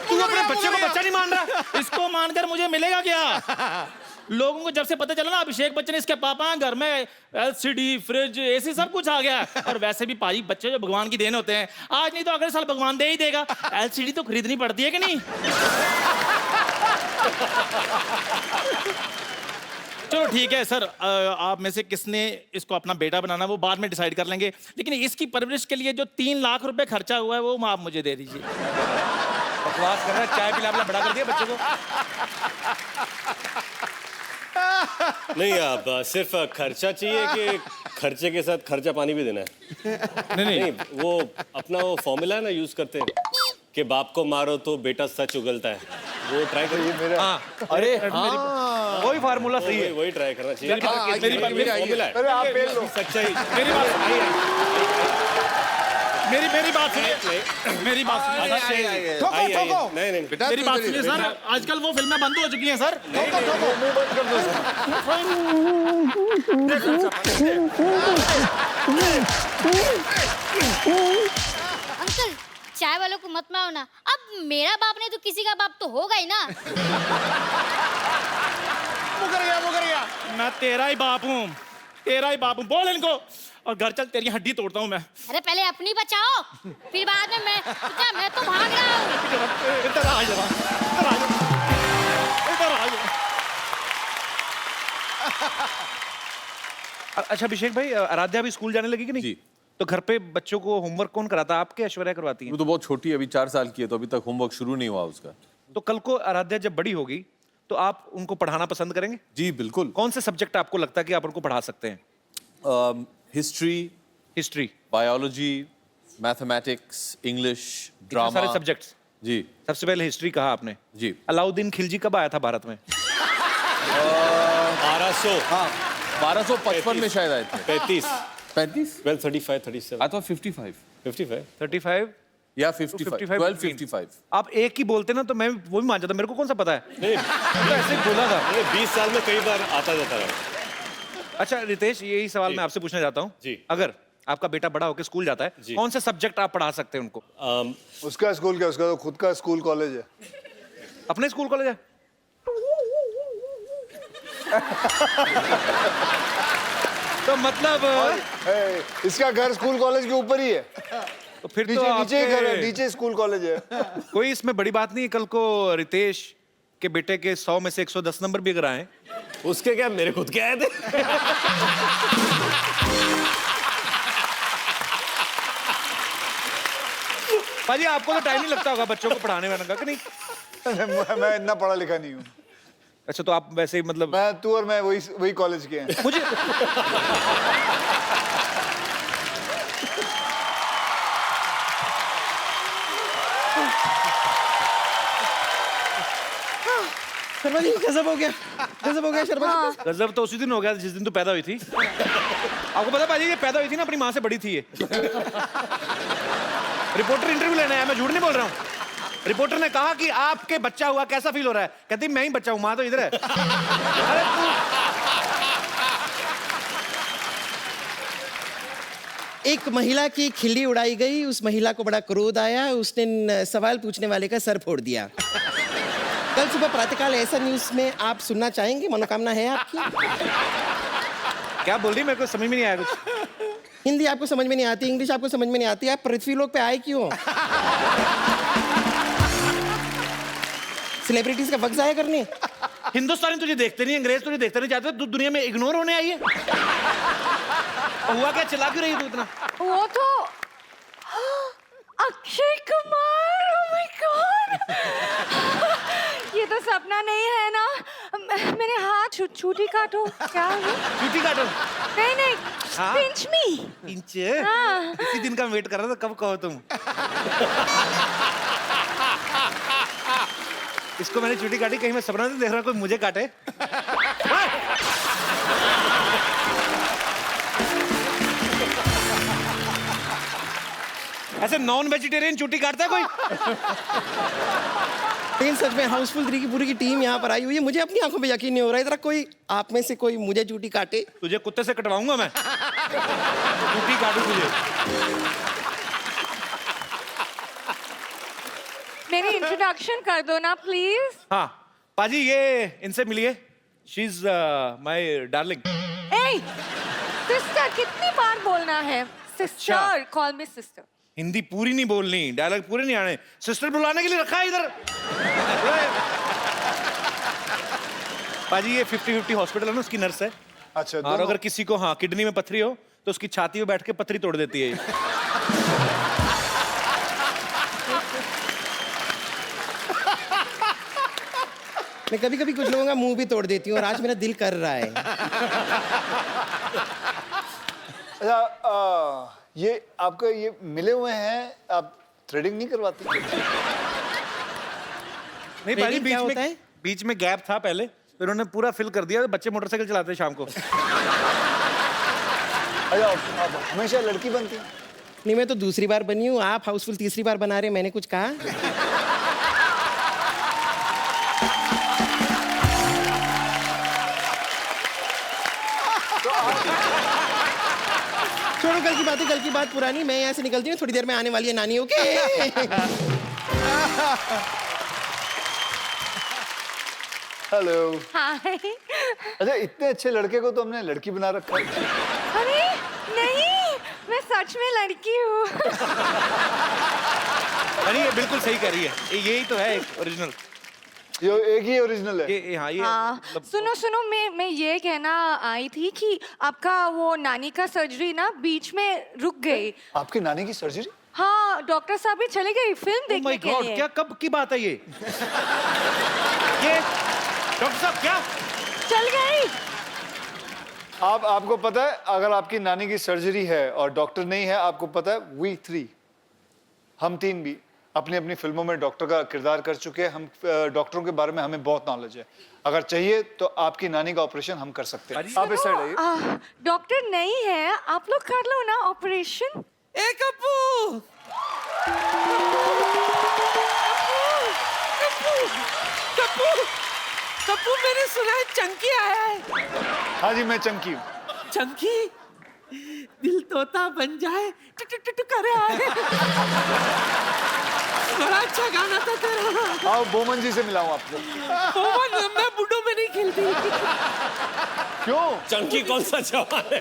तू अपने बच्चे को बच्चा नहीं मान रहा? इसको मानकर मुझे मिलेगा क्या? लोगों को जब से पता चला ना अभिषेक बच्चन इसके पापा हैं, घर में एलसीडी, फ्रिज, एसी सब कुछ आ गया। और वैसे भी पाजी बच्चे जो भगवान की देन होते हैं, आज नहीं तो अगले साल भगवान दे ही देगा। एलसीडी तो खरीदनी पड़ती है कि नहीं? चलो ठीक है सर, आप में से किसने इसको अपना बेटा बनाना वो बाद में डिसाइड कर लेंगे, लेकिन इसकी परवरिश के लिए जो 3 लाख रुपए खर्चा हुआ है वो आप मुझे दे दीजिए। बकवास कर रहा है, चाय पिला बड़ा कर दिया बच्चे को। नहीं, आप सिर्फ खर्चा चाहिए कि खर्चे के साथ खर्चा पानी भी देना है? नहीं, वो अपना वो फॉर्मूला है ना, यूज करते हैं कि बाप को मारो तो बेटा सच उगलता है, वो ट्राई करिए मेरा। हाँ, अरे वही फार्मूला सही है। वही ट्राई करना चाहिए। मेरी बात फॉर्मूला है, अरे आप फेल लो। सच्चाई। मेरी बात मेरी बात सुनिए, मेरी बात सुनिए। ठोको ठोको। नहीं, मेरी बात सुनिए सर, आजकल वो फिल्में बंद हो चुकी हैं सर। अंकल, चाय वालों को मत मारो ना। अब मेरा बाप नहीं तो किसी का बाप तो होगा ही ना। मुकर गया। मैं तेरा ही बाप हूँ, तेरा ही बाप हूँ। बोल इनको, और घर चल, तेरी हड्डी तोड़ता हूँ मैं। अरे पहले अपनी बचाओ, फिर बाद में मैं तो भाग रहा हूँ। इधर आ जरा, इधर आ जरा, इधर आ जरा। अच्छा अभिषेक भाई, आराध्या भी स्कूल जाने लगी कि नहीं? जी। तो घर पे बच्चों को होमवर्क कौन कराता है? आपके ऐश्वर्या करवाती है? वो तो बहुत छोटी है, अभी 4 साल की है, तो अभी तक होमवर्क शुरू नहीं हुआ उसका। तो कल को आराध्या जब बड़ी होगी तो आप उनको पढ़ाना पसंद करेंगे? जी बिल्कुल। कौन से सब्जेक्ट आपको लगता है कि आप उनको पढ़ा सकते हैं? History, history, biology, mathematics, English, drama, सारे सब्जेक्ट्स। जी। सबसे पहले हिस्ट्री कहा आपने। जी। अलाउद्दीन खिलजी कब आया था भारत में? 1200, हाँ 1255 में शायद आए थे। 35, 35? 1235, 37, आई थॉट 55 55। 35 या 55 1255। आप एक ही बोलते ना तो मैं वो भी मान जाता, मेरे को कौन सा पता है? नहीं, तो ऐसे ही बोला था। 20 साल में कई बार आता जाता रहा। अच्छा रितेश, यही सवाल मैं आपसे पूछना चाहता हूँ। जी। अगर आपका बेटा बड़ा होकर स्कूल जाता है, जी। कौन से सब्जेक्ट आप पढ़ा सकते हैं उनको? उसका स्कूल क्या, उसका तो खुद का स्कूल कॉलेज है। अपने स्कूल कॉलेज है? तो मतलब इसका घर स्कूल कॉलेज के ऊपर ही है। तो फिर तो नीचे घर है, आपके- नीचे स्कूल कॉलेज है। कोई इसमें बड़ी बात नहीं है। कल को रितेश के बेटे के 100 में से 110 नंबर भी अगर आए, उसके क्या, मेरे खुद के आए थे। पाजी आपको तो टाइम नहीं लगता होगा बच्चों को पढ़ाने वाले का कि नहीं? मैं इतना पढ़ा लिखा नहीं हूँ। अच्छा तो आप वैसे ही मतलब मैं तू और मैं वही कॉलेज के हैं। मुझे शर्मा जी गजब हो गया शर्मा जी। गजब तो उसी दिन हो गया जिस दिन तू पैदा हुई थी। आपको पता पाजी ये पैदा हुई थी ना अपनी माँ से बड़ी थी ये। रिपोर्टर इंटरव्यू लेने आया, मैं झूठ नहीं बोल रहा हूँ। रिपोर्टर ने कहा कि आपके बच्चा हुआ कैसा फील हो रहा है, कहती मैं ही बच्चा हूँ, माँ तो इधर है। अरे एक महिला की खिल्ली उड़ाई गई, उस महिला को बड़ा क्रोध आया, उसने सवाल पूछने वाले का सर फोड़ दिया। कल सुबह प्रातःकाल ऐसा न्यूज में आप सुनना चाहेंगे? मनोकामना है आपकी? क्या बोल रही, मेरे को समझ में नहीं आया कुछ। हिंदी आपको समझ में नहीं आती, इंग्लिश आपको समझ में नहीं आती, आप पृथ्वी लोक पे आए क्यों? सेलिब्रिटीज का वक्त जाया करने। हिंदुस्तानी तुझे देखते नहीं, अंग्रेज तुझे देखते नहीं, जाते तू दुनिया में इग्नोर होने आई है। हुआ क्या, चिल्ला क्यों रही है तू इतना? वो तो Akshay Kumar, oh my God! ये तो सपना नहीं है ना? मेरे हाथ छूटी काटो। क्या है? छुट्टी काटो। नहीं हाँ? पिंच मी। पिंच? हाँ। इसी दिन का वेट कर रहा था, कब कहो तुम। इसको मैंने छुट्टी काटी, कहीं मैं सपना तो देख रहा कोई मुझे काटे। ऐसे नॉन वेजिटेरियन छुट्टी काटता है कोई? लेकिन सच में हाउसफुल 3 की पूरी की टीम यहाँ पर आई हुई है, मुझे अपनी आंखों पे यकीन नहीं हो रहा है। इधर कोई आप में से कोई मुझे ड्यूटी काटे। तुझे कुत्ते से कटवाऊंगा मैं। छुट्टी काटू तुझे। मेरी इंट्रोडक्शन कर दो ना प्लीज। हाँ पाजी ये इनसे मिलिए, she is my darling. A sister कितनी बार बोलना है? सिस्टर, कॉल मी सिस्टर। हिंदी पूरी नहीं बोलनी, डायलॉग पूरे नहीं आने, सिस्टर बुलाने के लिए रखा है इधर। पाजी ये 50-50 हॉस्पिटल है ना, उसकी नर्स है। अच्छा और अगर किसी को हाँ किडनी में पथरी हो तो उसकी छाती में बैठ के पथरी तोड़ देती है ये। मैं कभी कभी कुछ लोगों का मुंह भी तोड़ देती हूँ और आज मेरा दिल कर रहा है। अच्छा ये आपका ये मिले हुए हैं, आप थ्रेडिंग नहीं करवाती? नहीं पाजी बीच में गैप था पहले, तो इन्होंने पूरा फिल कर दिया। बच्चे मोटरसाइकिल चलाते हैं शाम को। अच्छा आप हमेशा लड़की बनती हैं? नहीं मैं तो दूसरी बार बनी हूँ, आप हाउसफुल तीसरी बार बना रहे, मैंने कुछ कहा? छोड़ो कल की बात पुरानी। मैं यहाँ से निकलती हूँ, थोड़ी देर में आने वाली है नानी। Okay hello. हाय। अच्छा इतने अच्छे लड़के को तो हमने लड़की बना रखा है। अरे नहीं, मैं सच में लड़की हूँ। अरे ये बिल्कुल सही कर रही है, यही तो है ओरिजिनल। ये एक ही ओरिजिनल है। ये हाँ ये हाँ, सुनो मैं ये कहना आई थी कि आपका वो नानी का सर्जरी ना बीच में रुक गई। आपकी नानी की सर्जरी? हाँ डॉक्टर साहब भी चले गए फिल्म देखने के लिए। क्या कब की बात है ये? डॉक्टर साहब क्या चल गई? आपको पता है अगर आपकी नानी की सर्जरी है और डॉक्टर नहीं है, आपको पता है we 3 हम 3 भी अपनी अपनी फिल्मों में डॉक्टर का किरदार कर चुके हैं। हम डॉक्टरों के बारे में हमें बहुत नॉलेज है। अगर चाहिए तो आपकी नानी का ऑपरेशन हम कर सकते हैं। आप इस साइड आइए। डॉक्टर नहीं है, आप लोग कर लो ना ऑपरेशन। ए कप्पू कप्पू मैंने सुना है चंकी आया है। हाँ जी मैं चंकी हूँ। चंकी दिल तोता बन जाए टू करे आए। बड़ा अच्छा गाना था तेरा। आओ बोमन जी से मिलाऊं आपको। बोमन मैं बुड्ढों में नहीं खेलती। क्यों? चंकी कौन सा जवान है?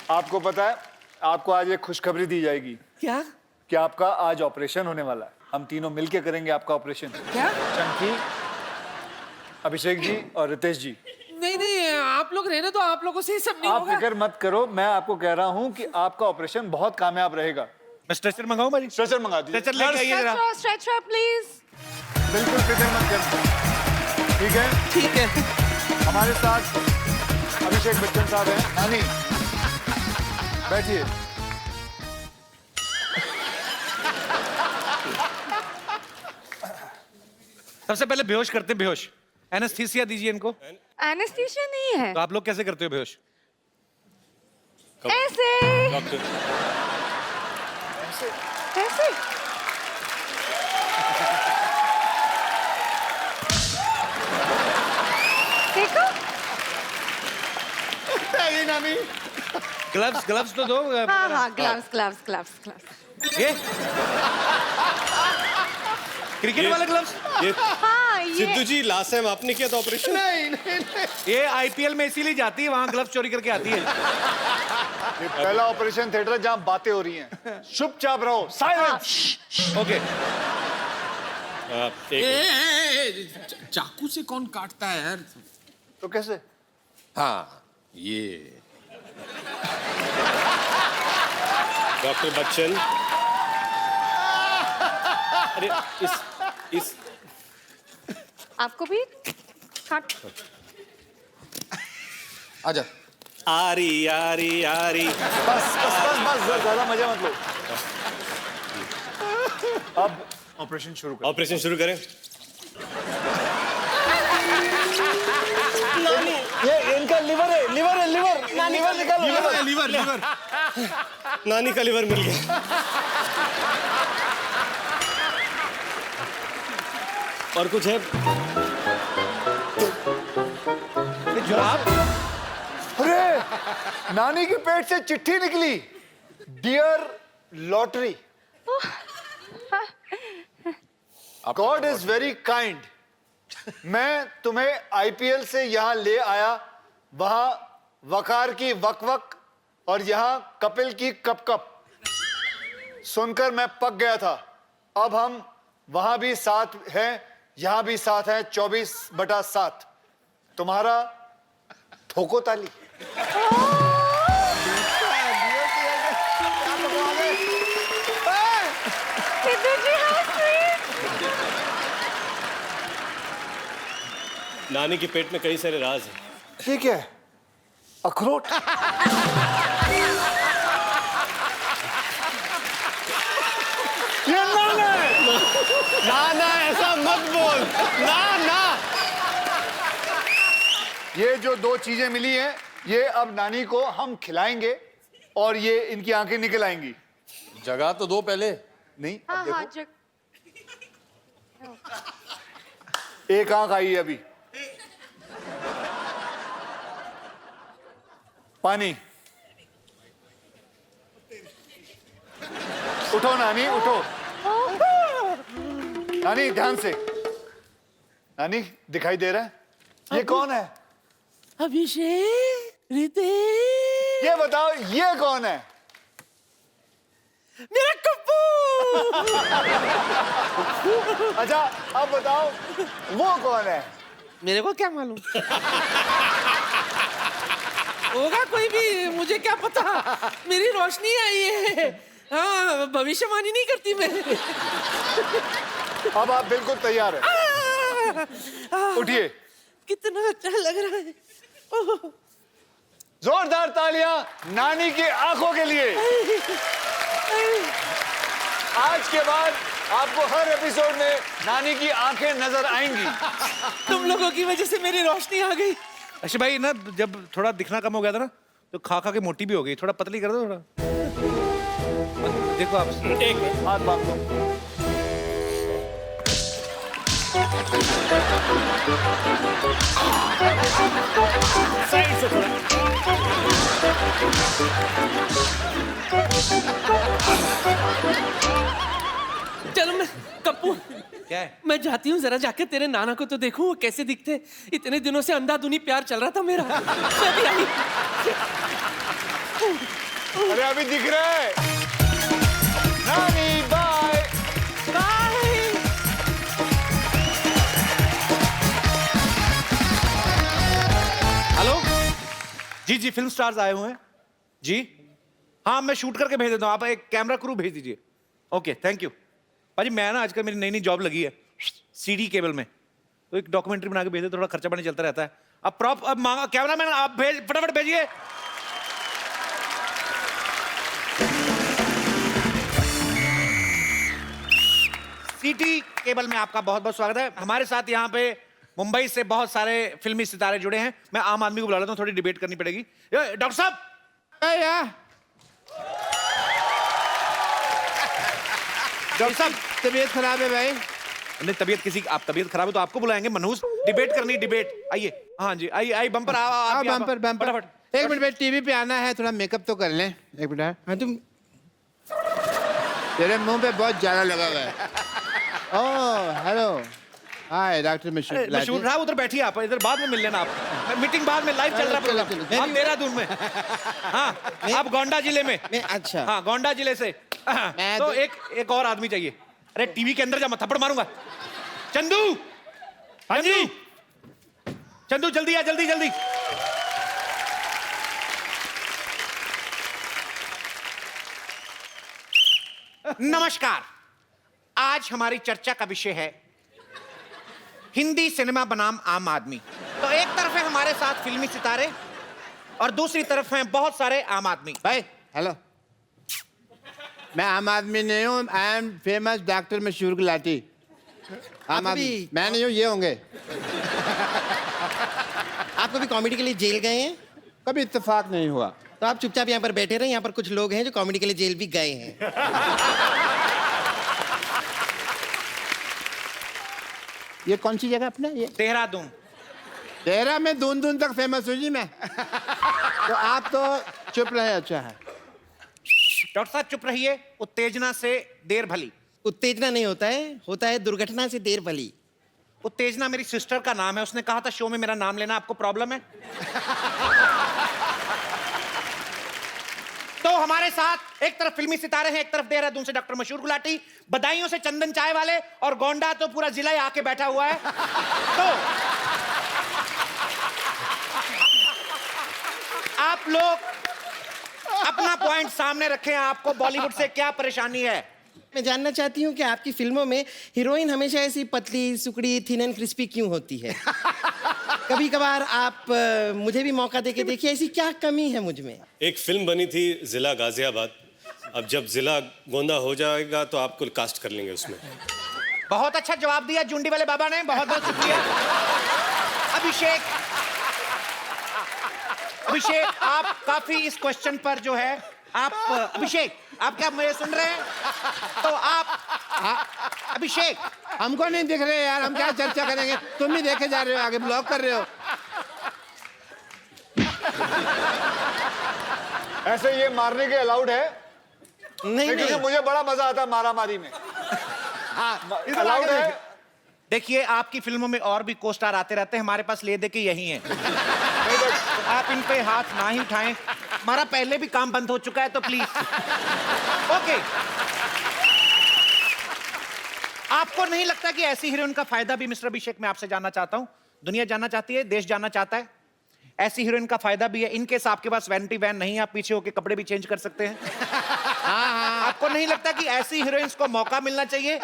आपको पता है आपको आज एक खुशखबरी दी जाएगी। क्या? कि आपका आज ऑपरेशन होने वाला है। हम तीनों मिलके करेंगे आपका ऑपरेशन। क्या? चंकी, अभिषेक जी और रितेश जी। नहीं आप लोग रहने तो आप लोगों से ही सब नहीं आप होगा। फिक्र मत करो, मैं आपको कह रहा हूँ कि आपका ऑपरेशन बहुत कामयाब रहेगा। मैं स्ट्रेचर मंगाऊं भाई? स्ट्रेचर मंगा दीजिए। स्ट्रेचर लेके आइए जरा। Stretcher please. बिल्कुल फिक्र मत कर। ठीक है, ठीक है। हमारे साथ अभिषेक बच्चन साहब हैं। नानी बैठिए। सबसे पहले बेहोश करते हैं, बेहोश। एनेस्थीसिया दीजिए इनको। एनेस्थीसिया नहीं है। तो आप लोग कैसे करते हो बेहोश? ऐसे डॉक्टर ऐसे। देखो नानी ग्लव्स, ग्लव्स तो दो। हाँ हाँ ग्लव्स ग्लव्स ग्लव्स ग्लव्स। ये क्रिकेट वाले ग्लव्स। ये हाँ ये सिद्धू जी लास्ट टाइम आपने किया था ऑपरेशन? ये आईपीएल में इसीलिए जाती है, वहां ग्लव्स चोरी करके आती है। ये पहला ऑपरेशन थिएटर है जहां बातें हो रही हैं। चुपचाप रहो, साइलेंस। ओके। चाकू से कौन काटता है यार? तो कैसे? हाँ ये डॉक्टर बच्चन, अरे इस आपको भी काट। आजा। आरी आरी आरी। बस बस बस बस, ज्यादा मजा मत लो। अब ऑपरेशन शुरू करो। ऑपरेशन शुरू करें। ये इनका लिवर है, लिवर है, लिवर। लिवर निकालो, लीवर लीवर। नानी का लिवर मिल गया। और कुछ है? जुलाब। अरे नानी के पेट से चिट्ठी निकली। Dear lottery, God is very kind. मैं तुम्हें आईपीएल से यहाँ ले आया, वहां वकार की वक वक और यहाँ कपिल की कप कप सुनकर मैं पक गया था। अब हम वहां भी साथ हैं, यहाँ भी साथ हैं। 24/7 तुम्हारा ठोको ताली। सिद्धू जी how sweet। नानी के पेट में कई सारे राज हैं। ठीक है, अखरोट। ये नाना है। नाना ऐसा मत बोल। ना ना। ये जो दो चीजें मिली हैं, ये अब नानी को हम खिलाएंगे और ये इनकी आंखें निकल आएंगी। जगह तो दो पहले। नहीं, हाँ अब हाँ देखो, एक आंख आई है अभी। पानी। उठो नानी, उठो। नानी ध्यान से। नानी दिखाई दे रहा है? ये कौन है? अभिषेक, रितेश, ये बताओ, ये कौन है? मेरा कप्पू। अच्छा अब बताओ, वो कौन है? मेरे को क्या मालूम? होगा कोई भी, मुझे क्या पता। मेरी रोशनी आई है। हाँ, भविष्यवाणी नहीं करती मैं। अब आप बिल्कुल तैयार हैं? उठिए। कितना अच्छा लग रहा है। ओह, जोरदार तालियां नानी की आंखों के लिए। आज के बाद आपको हर एपिसोड में नानी की आंखें नजर आएंगी। तुम लोगों की वजह से मेरी रोशनी आ गई। अच्छा भाई ना, जब थोड़ा दिखना कम हो गया था ना, तो खा खा के मोटी भी हो गई। थोड़ा पतली कर दो थोड़ा। देखो आप। एक मिनट। हाथ बांध दो। साइड से थोड़ा। चलो मैं कप्पू, क्या है? मैं जाती हूँ, जरा जाकर तेरे नाना को तो देखूं वो कैसे दिखते। इतने दिनों से अंधाधुनी प्यार चल रहा था मेरा। मैं भी आई। अरे अभी दिख रहा है। नानी बाय बाय। हेलो जी, जी फिल्म स्टार्स आए हुए हैं जी। हाँ मैं शूट करके भेज देता हूँ, आप एक कैमरा क्रू भेज दीजिए। ओके थैंक यू भाजी। मैं ना आजकल मेरी नई नई जॉब लगी है सीडी केबल में, तो एक डॉक्यूमेंट्री बना के भेज दे, थोड़ा खर्चा पानी चलता रहता है। अब प्रॉप अब मांगा कैमरा मैन, आप भेज फटाफट भेजिए। सीटी केबल में आपका बहुत बहुत स्वागत है। हमारे साथ यहाँ पे मुंबई से बहुत सारे फिल्मी सितारे जुड़े हैं। मैं आम आदमी को बुला लेता हूँ, थोड़ी डिबेट करनी पड़ेगी। डॉक्टर साहब डॉक्टर साहब तबीयत खराब है भाई। नहीं तबीयत किसी, आप तबीयत खराब है तो आपको बुलाएंगे मनहूस, डिबेट करनी डिबेट। आइए हाँ जी आइए आइए बम्पर आओ बम्पर बम्पर फटाफट। एक मिनट भाई, टीवी पे आना है, थोड़ा मेकअप तो कर लें। एक मिनट। हाँ तुम, तेरे मुंह पे बहुत ज्यादा लगा हुआ है। ओह हेलो, हाय डॉक्टर मशहूर साहब उधर बैठिए, आप इधर बाद में मिल लेना। आप मीटिंग बाद में लाइव चल रहा है प्रोग्राम। आप देहरादून में, हाँ आप गोंडा जिले में। अच्छा हाँ गोंडा जिले से। तो एक और आदमी चाहिए। अरे टीवी के अंदर जा, मैं थप्पड़ मारूंगा। चंदू, हाँ जी चंदू जल्दी आ, जल्दी जल्दी। नमस्कार, आज हमारी चर्चा का विषय है हिंदी सिनेमा बनाम आम आदमी। तो एक तरफ है हमारे साथ फिल्मी सितारे और दूसरी तरफ हैं बहुत सारे आम आदमी। भाई हेलो, मैं आम आदमी नहीं हूँ, आई एम फेमस डॉक्टर मशहूर गुलाटी। आम आदमी मैं नहीं हूँ, ये होंगे। आप कभी कॉमेडी के लिए जेल गए हैं? कभी इत्तेफाक नहीं हुआ। तो आप चुपचाप यहाँ पर बैठे रहे, यहाँ पर कुछ लोग हैं जो कॉमेडी के लिए जेल भी गए हैं। ये कौन सी जगह अपना? ये देहरादून। तेरा में दून दून तक फेमस हूँ जी मैं। तो आप तो चुप रहे, अच्छा है। डॉक्टर साहब चुप रहिए, उत्तेजना से देर भली। उत्तेजना नहीं होता है, होता है दुर्घटना से देर भली। उत्तेजना मेरी सिस्टर का नाम है, उसने कहा था शो में मेरा नाम लेना। आपको प्रॉब्लम है? तो हमारे साथ एक तरफ फिल्मी सितारे हैं, एक तरफ देहरादून से डॉक्टर मशहूर गुलाटी, बदायूं से चंदन चाय वाले, और गोंडा तो पूरा जिला ही आके बैठा हुआ है। तो आप लोग अपना पॉइंट सामने रखें, आपको बॉलीवुड से क्या परेशानी है? मैं जानना चाहती हूँ कि आपकी फिल्मों में हीरोइन हमेशा ऐसी पतली सुकड़ी थिन एंड क्रिस्पी क्यों होती है? कभी कभार आप मुझे भी मौका देके देखिए, ऐसी क्या कमी है मुझ में? एक फिल्म बनी थी जिला गाजियाबाद, अब जब जिला गोंदा हो जाएगा तो आपको कास्ट कर लेंगे उसमें। बहुत अच्छा जवाब दिया जुंडी वाले बाबा ने, बहुत बहुत शुक्रिया। अभिषेक आप काफी इस क्वेश्चन पर जो है आप, अभिषेक आप क्या मुझे सुन रहे हैं? तो आप अभिषेक, हमको नहीं दिख रहे यार, हम क्या चर्चा करेंगे? तुम ही देखे जा रहे हो, आगे ब्लॉक कर रहे हो। ऐसे ये मारने के अलाउड है? नहीं क्योंकि नहीं, मुझे बड़ा मजा आता है मारामारी में। अलाउड है? देखिए आपकी फिल्मों में और भी को स्टार आते रहते हैं, हमारे पास ले दे के यही हैं। आप इन पे हाथ ना ही उठाएं, हमारा पहले भी काम बंद हो चुका है, तो प्लीज। ओके, आपको नहीं लगता कि ऐसी हीरोइन का फायदा भी, मिस्टर अभिषेक मैं आपसे जानना चाहता हूं, दुनिया जानना चाहती है, देश जानना चाहता है, ऐसी हीरोइन का फायदा भी है। इनकेस आपके पास वैनिटी वैन नहीं है, आप पीछे होके कपड़े भी चेंज कर सकते हैं। आपको नहीं लगता कि ऐसी हीरोइंस को मौका मिलना चाहिए?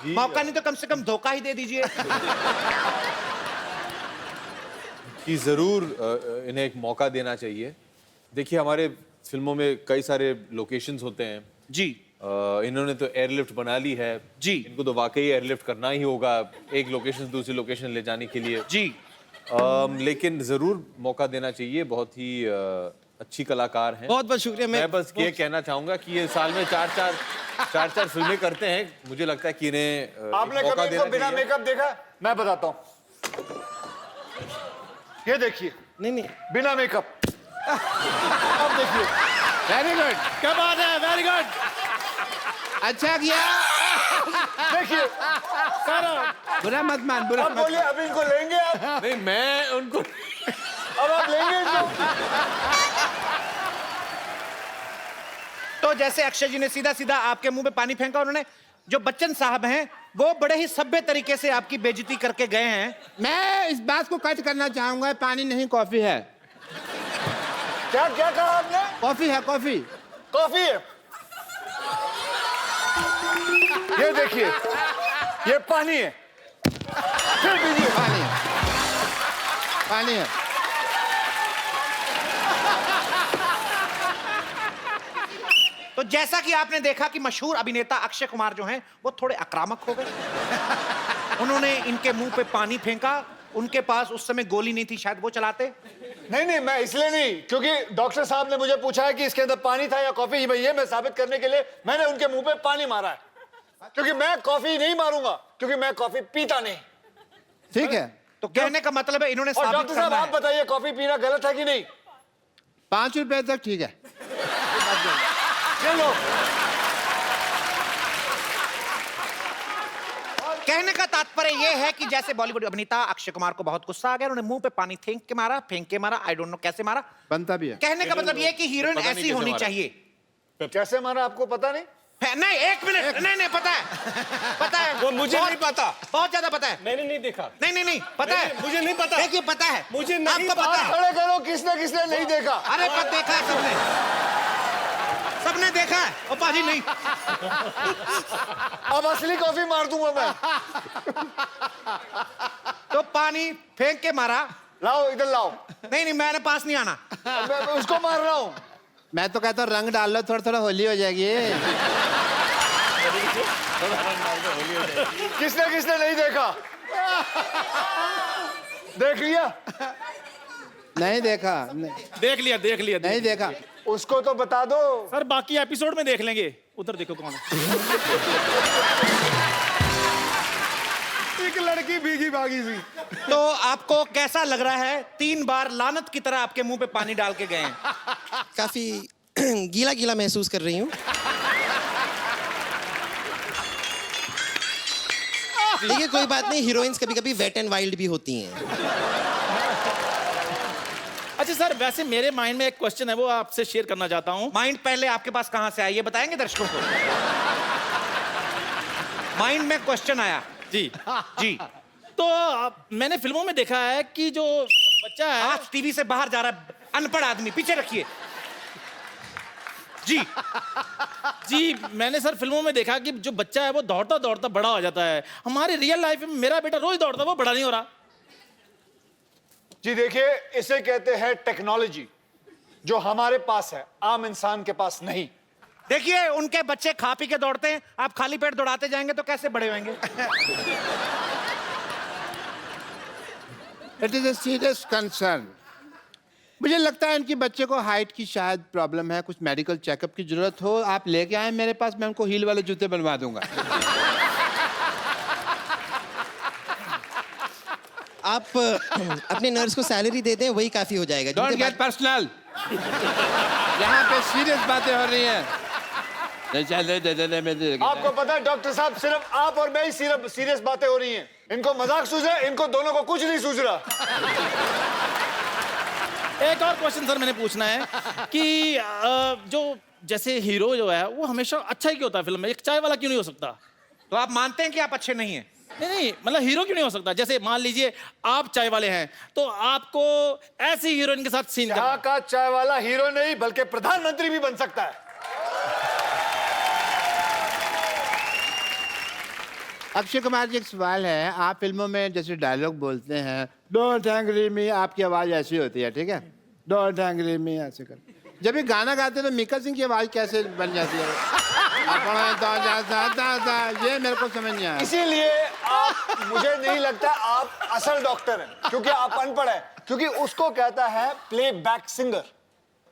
मौका नहीं तो कम से कम धोखा ही दे दीजिए। कि ज़रूर इन्हें एक मौका देना चाहिए। देखिए हमारे फिल्मों में कई सारे लोकेशंस होते हैं जी। इन्होंने तो एयरलिफ्ट बना ली है जी, इनको तो वाकई एयरलिफ्ट करना ही होगा एक लोकेशन से दूसरी लोकेशन ले जाने के लिए जी। लेकिन ज़रूर मौका देना चाहिए, बहुत ही अच्छी कलाकार हैं। बहुत बहुत शुक्रिया। मैं बस ये कहना चाहूंगा कि ये साल में चार फिल्में करते हैं, मुझे लगता है कि इन्हें आपने मौका कभी देना इनको बिना चाहिए। मेकअप देखा? मैं बताता हूँ, ये देखिए। नहीं नहीं, बिना मेकअप। अब देखिए। वेरी गुड, क्या बात है, वेरी गुड। अच्छा किया। देखिए, बुरा मत मान, बुरा अब मत बोलिए, अब इनको लेंगे आप? नहीं मैं उनको अब आप लेंगे इनको? तो जैसे अक्षय जी ने सीधा सीधा आपके मुंह में पानी फेंका, उन्होंने जो बच्चन साहब हैं वो बड़े ही सभ्य तरीके से आपकी बेइज्जती करके गए हैं। मैं इस बात को कट करना चाहूंगा, पानी नहीं कॉफी है। क्या क्या कहा आपने? कॉफी है, कॉफी। कॉफी है, ये देखिए, ये पानी है, फिर पीजिए। पानी है। तो जैसा कि आपने देखा कि मशहूर अभिनेता अक्षय कुमार जो हैं वो थोड़े आक्रामक हो गए। उन्होंने इनके मुंह पे पानी फेंका। उनके पास उस समय गोली नहीं थी, शायद वो चलाते। नहीं, मैं इसलिए नहीं, क्योंकि डॉक्टर साहब ने मुझे पूछा है कि इसके अंदर पानी था या कॉफी। ये मैं साबित करने के लिए मैंने उनके मुंह पे पानी मारा है, क्योंकि मैं कॉफी नहीं मारूंगा, क्योंकि मैं कॉफी पीता नहीं। ठीक है, तो कहने का मतलब है इन्होंने और साबित डॉक्टर साहब करना आप है। बताइए, कॉफी पीना गलत है कि नहीं? 5 रुपए तक ठीक है। चलो, कहने का तात्पर्य यह है कि जैसे बॉलीवुड अभिनेता अक्षय कुमार को बहुत गुस्सा आ गया, उन्होंने मुंह पे पानी फेंक के मारा, आई डोंट नो कैसे मारा। बनता भी है। कहने का मतलब यह है कि हीरोइन पता नहीं ऐसी कैसे होनी मारा। चाहिए। कैसे मारा आपको पता नहीं? नहीं, एक मिनट, नहीं पता है, पता है। वो मुझे बहुत- नहीं पता। बहुत ज्यादा पता है। मैंने नहीं देखा। नहीं पता है, मुझे नहीं पता। देखिए पता है, मुझे नहीं आपको पता है। खड़े करो, किसने नहीं देखा? अरे पर देखा है सबने देखा है। ओ पाजी नहीं, अब असली कॉफी मार दूंगा मैं। तो पानी फेंक के मारा। लाओ, इधर लाओ। नहीं मैंने पास नहीं आना। मैं उसको मार रहा हूँ। मैं तो कहता हूँ रंग डाल लो, थोड़ा होली हो जाएगी। किसने नहीं देखा? देख लिया? नहीं देखा, देख लिया नहीं देखा। उसको तो बता दो। सर बाकी एपिसोड में देख लेंगे। उधर देखो कौन है। एक लड़की भीगी भागी सी। तो आपको कैसा लग रहा है? 3 बार लानत की तरह आपके मुंह पे पानी डाल के गए हैं। काफी गीला महसूस कर रही हूँ। देखिए कोई बात नहीं, हीरोइंस कभी कभी वेट एंड वाइल्ड भी होती हैं। अच्छा सर, वैसे मेरे माइंड में एक क्वेश्चन है, वो आपसे शेयर करना चाहता हूँ। माइंड पहले आपके पास कहां से आया ये बताएंगे दर्शकों को? माइंड में क्वेश्चन आया जी जी। तो मैंने फिल्मों में देखा है कि जो बच्चा है, आज टीवी से बाहर जा रहा है अनपढ़ आदमी, पीछे रखिए जी। जी मैंने सर फिल्मों में देखा कि जो बच्चा है वो दौड़ता दौड़ता बड़ा हो जाता है। हमारी रियल लाइफ में मेरा बेटा रोज दौड़ता, वो बड़ा नहीं हो रहा। जी देखिए, इसे कहते हैं टेक्नोलॉजी, जो हमारे पास है, आम इंसान के पास नहीं। देखिए उनके बच्चे खा पी के दौड़ते हैं, आप खाली पेट दौड़ाते जाएंगे तो कैसे बड़े होंगे? It is a serious concern. मुझे लगता है इनके बच्चे को हाइट की शायद प्रॉब्लम है, कुछ मेडिकल चेकअप की जरूरत हो। आप लेके आए मेरे पास, मैं उनको हील वाले जूते बनवा दूंगा। आप अपने नर्स को सैलरी दे दें, वही काफी हो जाएगा। Don't get personal. यहाँ पे सीरियस बातें हो रही हैं। आपको पता है डॉक्टर साहब, सिर्फ आप और मैं ही सीरियस बातें हो रही हैं। इनको मजाक सूझ रहा है, इनको दोनों को कुछ नहीं सूझ रहा। एक और क्वेश्चन सर मैंने पूछना है कि जो जैसे हीरो जो है वो हमेशा अच्छा ही क्यों होता है फिल्म में? एक चाय वाला क्यों नहीं हो सकता? तो आप मानते हैं कि आप अच्छे नहीं हैं? नहीं मतलब हीरो क्यों नहीं हो सकता? जैसे मान लीजिए आप चाय वाले हैं, तो आपको ऐसी हीरोइन के साथ सीन यहाँ का चाय वाला हीरो नहीं बल्कि प्रधानमंत्री भी बन सकता है। अक्षय कुमार जी, एक सवाल है। आप फिल्मों में जैसे डायलॉग बोलते हैं, डोंट एंग्री मी, आपकी आवाज ऐसी होती है, ठीक है? डोंट एंग्री मी ऐसे कर। जब ये गाना गाते हैं तो मिक्का सिंह की आवाज कैसे बन जाती है? ये मेरे को समझ नहीं आया। इसीलिए आप, मुझे नहीं लगता आप असल डॉक्टर हैं, क्योंकि आप अनपढ़ हैं। क्योंकि उसको कहता है प्लेबैक सिंगर।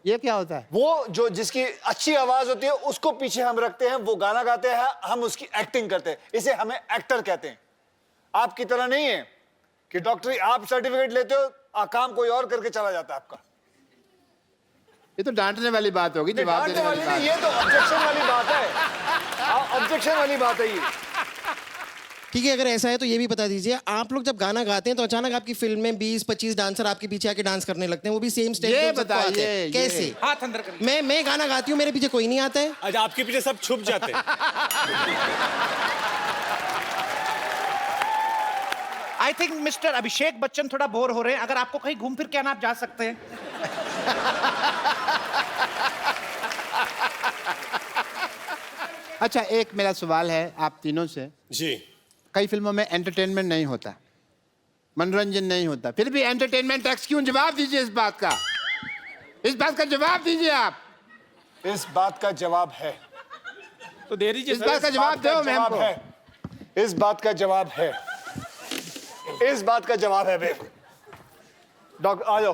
ये क्या होता है? वो जो जिसकी अच्छी आवाज होती है उसको पीछे हम रखते हैं, वो गाना गाते हैं, हम उसकी एक्टिंग करते हैं, इसे हमें एक्टर कहते हैं। आपकी तरह नहीं है कि डॉक्टरी आप सर्टिफिकेट लेते हो, काम कोई और करके चला जाता है आपका। ये तो डांटने वाली बात होगी, जवाब देने वाली बात। ये तो ऑब्जेक्शन वाली बात है, ऑब्जेक्शन वाली बात है ये। ठीक है, अगर ऐसा है तो ये भी बता दीजिए, आप लोग जब गाना गाते हैं तो अचानक आपकी फिल्म में 20-25 डांसर आपके पीछे आके डांस करने लगते हैं, वो भी सेम स्टेज ये पे सबको आते बताइए, हैं। कैसे? हाथ अंदर करिए। मैं गाना गाती हूँ, मेरे पीछे कोई नहीं आता है। आज आपके पीछे सब छुप जाते हैं। I think mister Abhishek Bachchan थोड़ा बोर हो रहे हैं। अगर आपको कहीं घूम फिर के आना, आप जा सकते हैं। अच्छा, एक मेरा सवाल है आप तीनों से। जी। कई फिल्मों में एंटरटेनमेंट नहीं होता, मनोरंजन नहीं होता, फिर भी एंटरटेनमेंट टैक्स क्यों? जवाब दीजिए इस बात का, इस बात का जवाब दीजिए आप। इस बात का जवाब है। तो दे दीजिए इस बात का जवाब दो मैम को। है। इस बात का जवाब है। इस बात का जवाब है बे। डॉक्टर आ जाओ,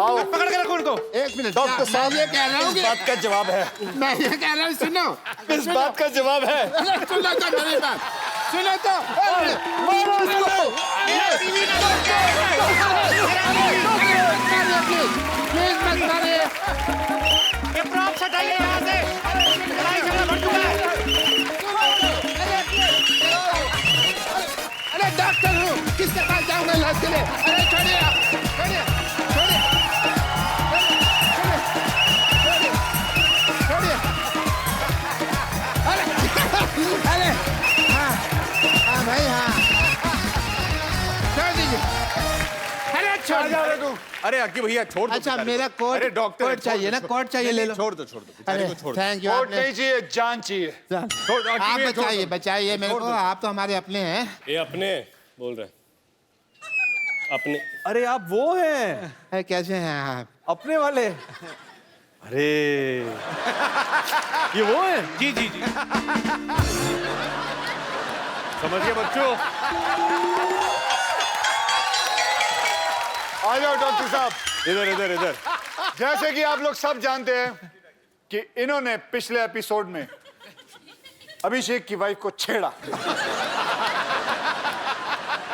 आओ। पकड़ के रखो उनको। एक मिनट डॉक्टर साहब, मैं ये कह रहा हूँ इस बात का जवाब है। मैं ये कह रहा हूँ, सुनो। इस बात का जवाब है। अरे सुनो तो मेरी बात, सुनो तो। अरे, मारो इसको। प्लीज मत मारिए। ये प्रॉप्स हटाइए यहाँ से। लड़ाई झगड़ा बढ़ चुका है। अरे डॉक्टर हूँ, किसके पास जाऊंगा इलाज के लिए? अरे छोड़िए आप, छोड़िए, छोड़िए, छोड़िए, अरे, हाँ भाई हाँ, छोड़ दीजिए। अरे छोड़ जा तू। अरे अक्की भैया छोड़ दो। अच्छा बेचारे मेरा को। कोट, अरे डॉक्टर कोट चाहिए ना, कोट चाहिए, ले लो। छोड़ दो बेचारे को छोड़ दो। Thank you. कोट नहीं चाहिए, जान चाहिए। छोड़ दो, अक्की आप भैया, छोड़ बचाइए, दो। बचाइए मेरे को, आप तो हमारे अपने हैं। ये अपने बोल रहे अपने। अरे आप वो हैं, अरे कैसे हैं आप? अपने वाले। अरे ये वो हैं। जी जी जी। समझिए बच्चों। आ जाओ डॉक्टर साहब। इधर इधर इधर। जैसे कि आप लोग सब जानते हैं कि इन्होंने पिछले एपिसोड में अभिषेक की वाइफ को छेड़ा।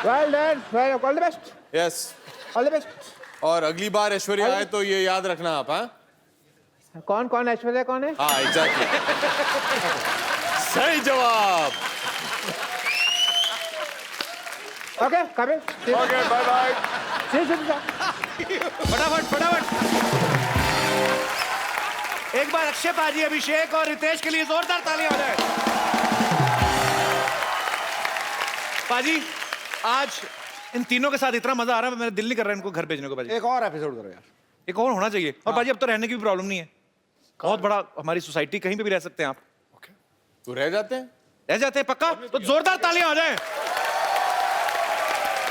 Well done, well, all the best, yes. All the best. और अगली बार ऐश्वर्या आए तो ये याद रखना आप। हाँ कौन कौन ऐश्वर्या कौन है? हाँ एग्जैक्टली। सही जवाब। Okay come in. Okay bye bye. फटाफट फटाफट। एक बार अक्षय पाजी, अभिषेक और रितेश के लिए जोरदार तालियां हो जाए। पाजी आज इन तीनों के साथ इतना मजा आ रहा है, मेरा दिल नहीं कर रहा है इनको घर भेजने को। पाजी एक और एपिसोड करो यार। एक और होना चाहिए। और पाजी अब तो रहने की भी प्रॉब्लम नहीं है, बहुत बड़ा हमारी सोसाइटी, कहीं पे भी रह सकते हैं आप। तो रह जाते हैं, रह जाते हैं पक्का? तो जोरदार तालियां हो जाए।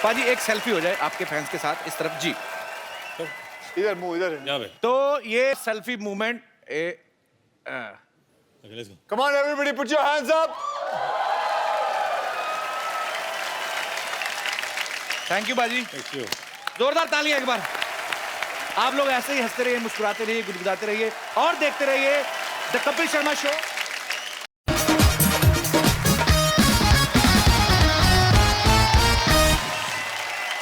पाजी एक सेल्फी हो जाए आपके फैंस के साथ, इस तरफ जी। इधर मुंह इधर। यहाँ पे। तो ये selfie movement come on everybody put your hands up. Thank you बाजी। Thank you. जोरदार तालियां एक बार। आप लोग ऐसे ही हंसते रहिए, मुस्कुराते रहिए, गुदगुदाते रहिए और देखते रहिए द कपिल शर्मा शो।